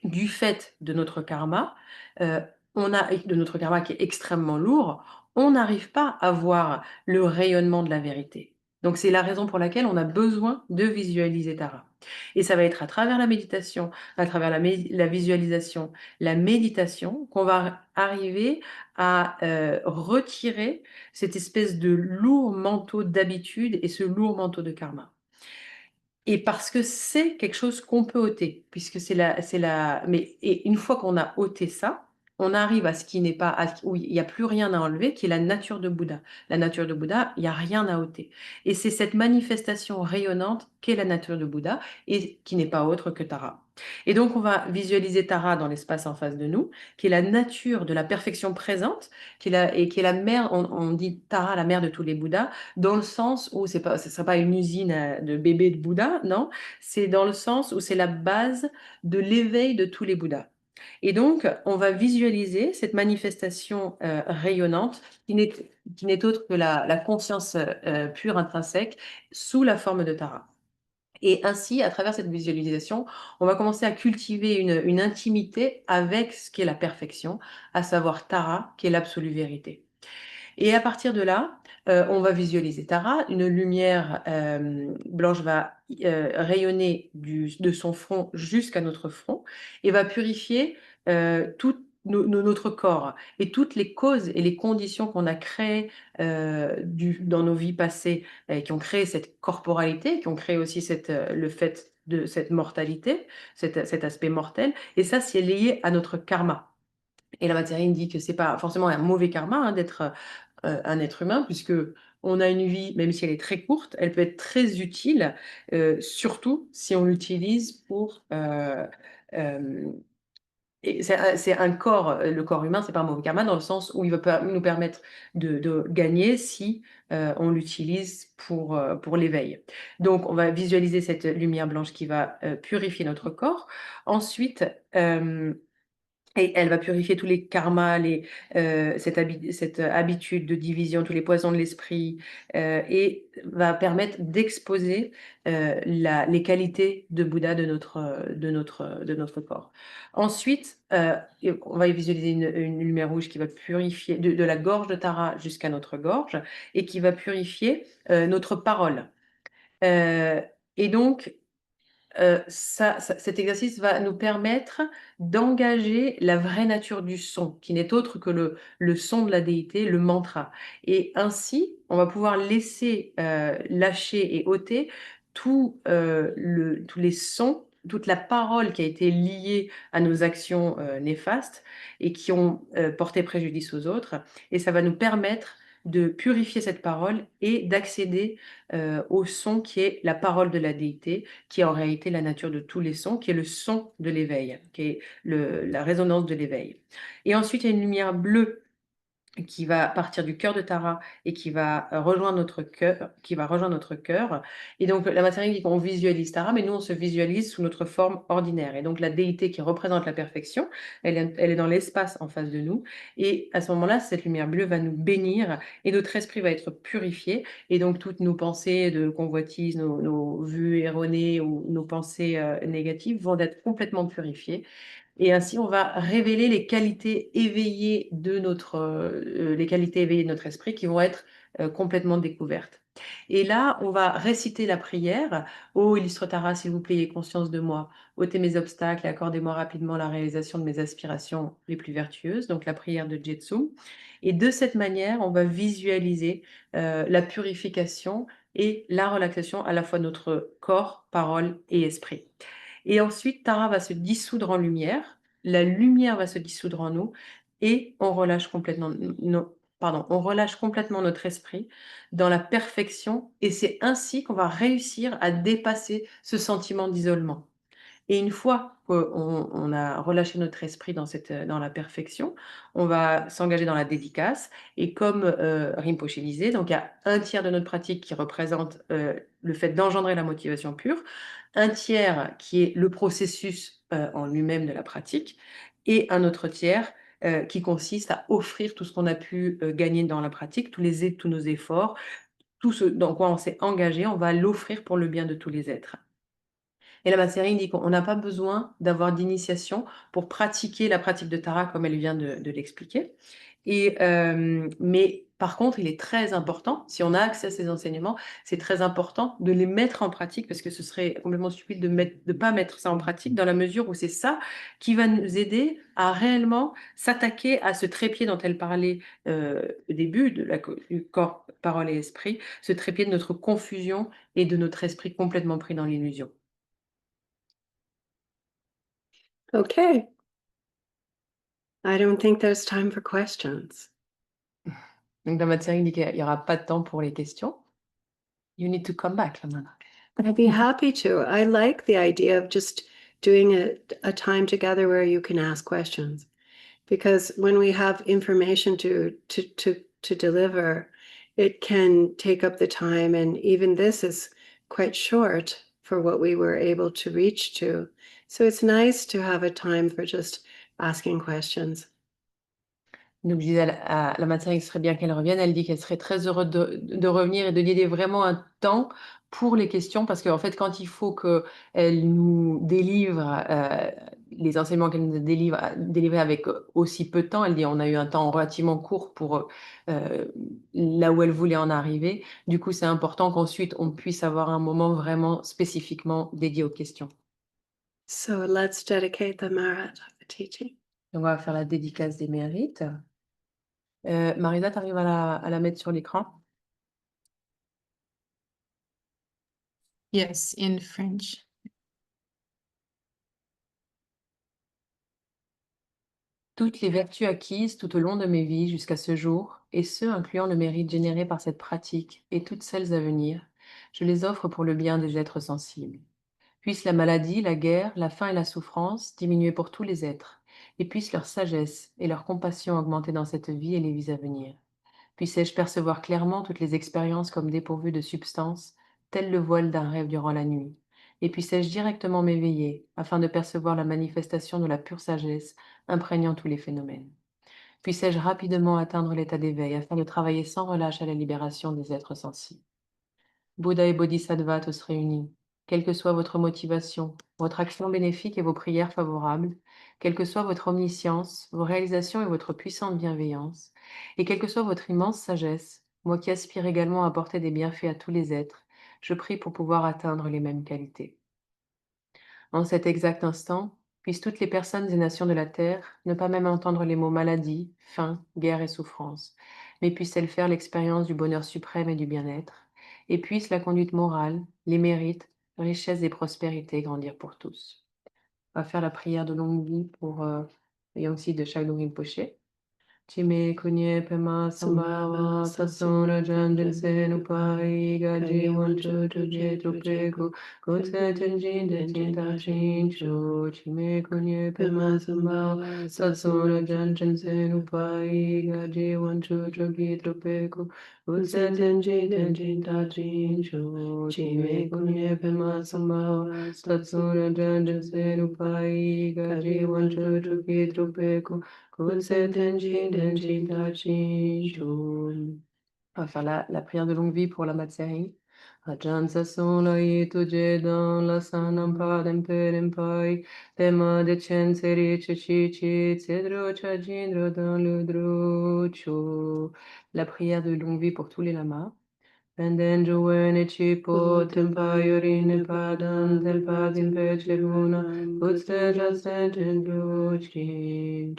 du fait de notre karma, de notre karma qui est extrêmement lourd, on n'arrive pas à voir le rayonnement de la vérité. Donc c'est la raison pour laquelle on a besoin de visualiser Tara. Et ça va être à travers la méditation, à travers la visualisation, la méditation, qu'on va arriver à retirer cette espèce de lourd manteau d'habitude et ce lourd manteau de karma. Et parce que c'est quelque chose qu'on peut ôter, puisque et une fois qu'on a ôté ça, on arrive à ce qui n'est pas, où il n'y a plus rien à enlever, qui est la nature de Bouddha. La nature de Bouddha, il n'y a rien à ôter. Et c'est cette manifestation rayonnante qu'est la nature de Bouddha et qui n'est pas autre que Tara. Et donc, on va visualiser Tara dans l'espace en face de nous, qui est la nature de la perfection présente, qui est la mère, on dit Tara, la mère de tous les Bouddhas, dans le sens où ce ne serait pas une usine de bébés de Bouddha, non, c'est dans le sens où c'est la base de l'éveil de tous les Bouddhas. Et donc, on va visualiser cette manifestation rayonnante qui n'est autre que la conscience pure intrinsèque sous la forme de Tara. Et ainsi, à travers cette visualisation, on va commencer à cultiver une intimité avec ce qui est la perfection, à savoir Tara, qui est l'absolue vérité. Et à partir de là, on va visualiser Tara. Une lumière blanche va rayonner de son front jusqu'à notre front et va purifier tout notre corps et toutes les causes et les conditions qu'on a créées dans nos vies passées, qui ont créé cette corporalité, qui ont créé aussi le fait de cette mortalité, cet aspect mortel. Et ça, c'est lié à notre karma. Et la Tséring dit que c'est pas forcément un mauvais karma hein, d'être un être humain, puisque on a une vie, même si elle est très courte, elle peut être très utile, surtout si on l'utilise pour et c'est un corps, le corps humain, c'est pas un mauvais karma dans le sens où il va nous permettre de gagner si on l'utilise pour l'éveil. Donc, on va visualiser cette lumière blanche qui va purifier notre corps. Ensuite, et elle va purifier tous les karmas, cette habitude de division, tous les poisons de l'esprit, et va permettre d'exposer les qualités de Bouddha de notre corps. Ensuite, on va visualiser une lumière rouge qui va purifier de la gorge de Tara jusqu'à notre gorge et qui va purifier notre parole. Et donc, cet exercice va nous permettre d'engager la vraie nature du son, qui n'est autre que le son de la déité, le mantra. Et ainsi, on va pouvoir laisser lâcher et ôter tous les sons, toute la parole qui a été liée à nos actions néfastes et qui ont porté préjudice aux autres. Et ça va nous permettre de purifier cette parole et d'accéder au son qui est la parole de la déité, qui est en réalité la nature de tous les sons, qui est le son de l'éveil, qui est la résonance de l'éveil. Et ensuite, il y a une lumière bleue qui va partir du cœur de Tara et qui va rejoindre notre cœur. Et donc, la matière dit qu'on visualise Tara, mais nous, on se visualise sous notre forme ordinaire. Et donc, la déité qui représente la perfection, elle est dans l'espace en face de nous. Et à ce moment-là, cette lumière bleue va nous bénir et notre esprit va être purifié. Et donc, toutes nos pensées de convoitise, nos vues erronées ou nos pensées négatives vont être complètement purifiées. Et ainsi, on va révéler les qualités éveillées de notre esprit qui vont être complètement découvertes. Et là, on va réciter la prière. Ô illustre Tara, s'il vous plaît, ayez conscience de moi. Ôtez mes obstacles et accordez-moi rapidement la réalisation de mes aspirations les plus vertueuses. Donc la prière de Jetsu. Et de cette manière, on va visualiser la purification et la relaxation à la fois de notre corps, parole et esprit. Et ensuite, Tara va se dissoudre en lumière. La lumière va se dissoudre en nous et on relâche complètement, on relâche complètement notre esprit dans la perfection et c'est ainsi qu'on va réussir à dépasser ce sentiment d'isolement. Et une fois qu'on a relâché notre esprit dans la perfection, on va s'engager dans la dédicace. Et comme Rinpoche disait, donc il y a un tiers de notre pratique qui représente le fait d'engendrer la motivation pure, un tiers qui est le processus en lui-même de la pratique, et un autre tiers qui consiste à offrir tout ce qu'on a pu gagner dans la pratique, tous nos efforts, tout ce dans quoi on s'est engagé, on va l'offrir pour le bien de tous les êtres. Et là, Tséring dit qu'on n'a pas besoin d'avoir d'initiation pour pratiquer la pratique de Tara comme elle vient de l'expliquer. Mais par contre, il est très important, si on a accès à ces enseignements, c'est très important de les mettre en pratique parce que ce serait complètement stupide de ne pas mettre ça en pratique dans la mesure où c'est ça qui va nous aider à réellement s'attaquer à ce trépied dont elle parlait au début du corps, parole et esprit, ce trépied de notre confusion et de notre esprit complètement pris dans l'illusion. Okay. I don't think there's time for questions. Donc dans Tséring dit qu'il n'y aura pas de temps pour les questions. You need to come back, Lama. I'd be happy to. I like the idea of just doing a time together where you can ask questions. Because when we have information to deliver, it can take up the time. And even this is quite short for what we were able to reach to. So it's nice to have a time for just asking questions. Donc je disais à la matière, il serait bien qu'elle revienne. Elle dit qu'elle serait très heureuse de revenir et de dédier vraiment un temps pour les questions parce qu'en fait, quand il faut qu'elle nous délivre les enseignements qu'elle nous a délivrés avec aussi peu de temps, elle dit on a eu un temps relativement court pour là où elle voulait en arriver. Du coup, c'est important qu'ensuite on puisse avoir un moment vraiment spécifiquement dédié aux questions. So let's dedicate the merit of the teaching. Donc, on va faire la dédicace des mérites. Marisa, tu arrives à la mettre sur l'écran? Yes, in French. Toutes les vertus acquises tout au long de mes vies jusqu'à ce jour, et ce incluant le mérite généré par cette pratique et toutes celles à venir, je les offre pour le bien des êtres sensibles. Puisse la maladie, la guerre, la faim et la souffrance diminuer pour tous les êtres, et puisse leur sagesse et leur compassion augmenter dans cette vie et les vies à venir. Puissais-je percevoir clairement toutes les expériences comme dépourvues de substance, tel le voile d'un rêve durant la nuit. Et puissais-je directement m'éveiller afin de percevoir la manifestation de la pure sagesse imprégnant tous les phénomènes. Puissais-je rapidement atteindre l'état d'éveil afin de travailler sans relâche à la libération des êtres sensibles. Bouddha et Bodhisattva tous réunis, quelle que soit votre motivation, votre action bénéfique et vos prières favorables, quelle que soit votre omniscience, vos réalisations et votre puissante bienveillance, et quelle que soit votre immense sagesse, moi qui aspire également à apporter des bienfaits à tous les êtres, je prie pour pouvoir atteindre les mêmes qualités. En cet exact instant, puissent toutes les personnes et nations de la terre ne pas même entendre les mots maladie, faim, guerre et souffrance, mais puissent-elles faire l'expérience du bonheur suprême et du bien-être, et puisse la conduite morale, les mérites, richesse et prospérité grandir pour tous. On va faire la prière de longue vie pour le Yangtze de Shagdo Rinpoche. Chime kunye pema sambhava satsura janjin senu pai gaji wanchu tuje trupeku kutse tenjin de jinta chinchu chime kunye pema sambhava satsura janjin senu pai gaji wanchu tuji trupeku kutse tenjin de jinta chinchu chime kunye pema sambhava satsura janjin senu pai gaji wanchu tuji trupeku. On va faire la prière de longue vie pour la Tséring. Rajan sason la yituje dans la sanam padem perem pai, tema de chen seri chichi, cedro chajindro dans le drocho. La prière de longue vie pour tous les lamas. Pendendo wene cipo tempaiorine padam del padim pecevuna, utstella senten bluchki.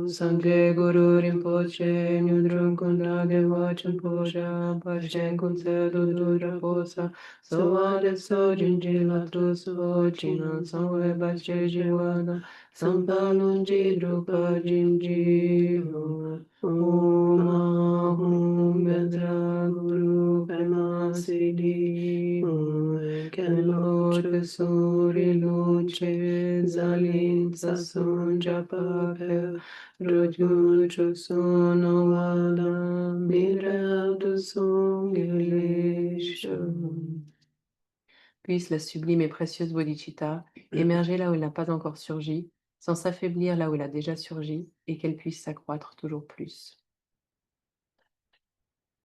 Sangre guru rinpoche, nyudrum kundage vacham posha, pashen kunsedu dura posa, soade sojin jilatus vochinan sanve bache jivada, sampalun jidrupa jinjivu. Om Ahum Vedra Guru Pema Siddhi Kenloche Suri Luce Zalin Sasun Japapel Rojun Chusun Wada Mirel de Puisse la sublime et précieuse bodhicitta émerger là où elle n'a pas encore surgi, sans s'affaiblir là où elle a déjà surgi, et qu'elle puisse s'accroître toujours plus.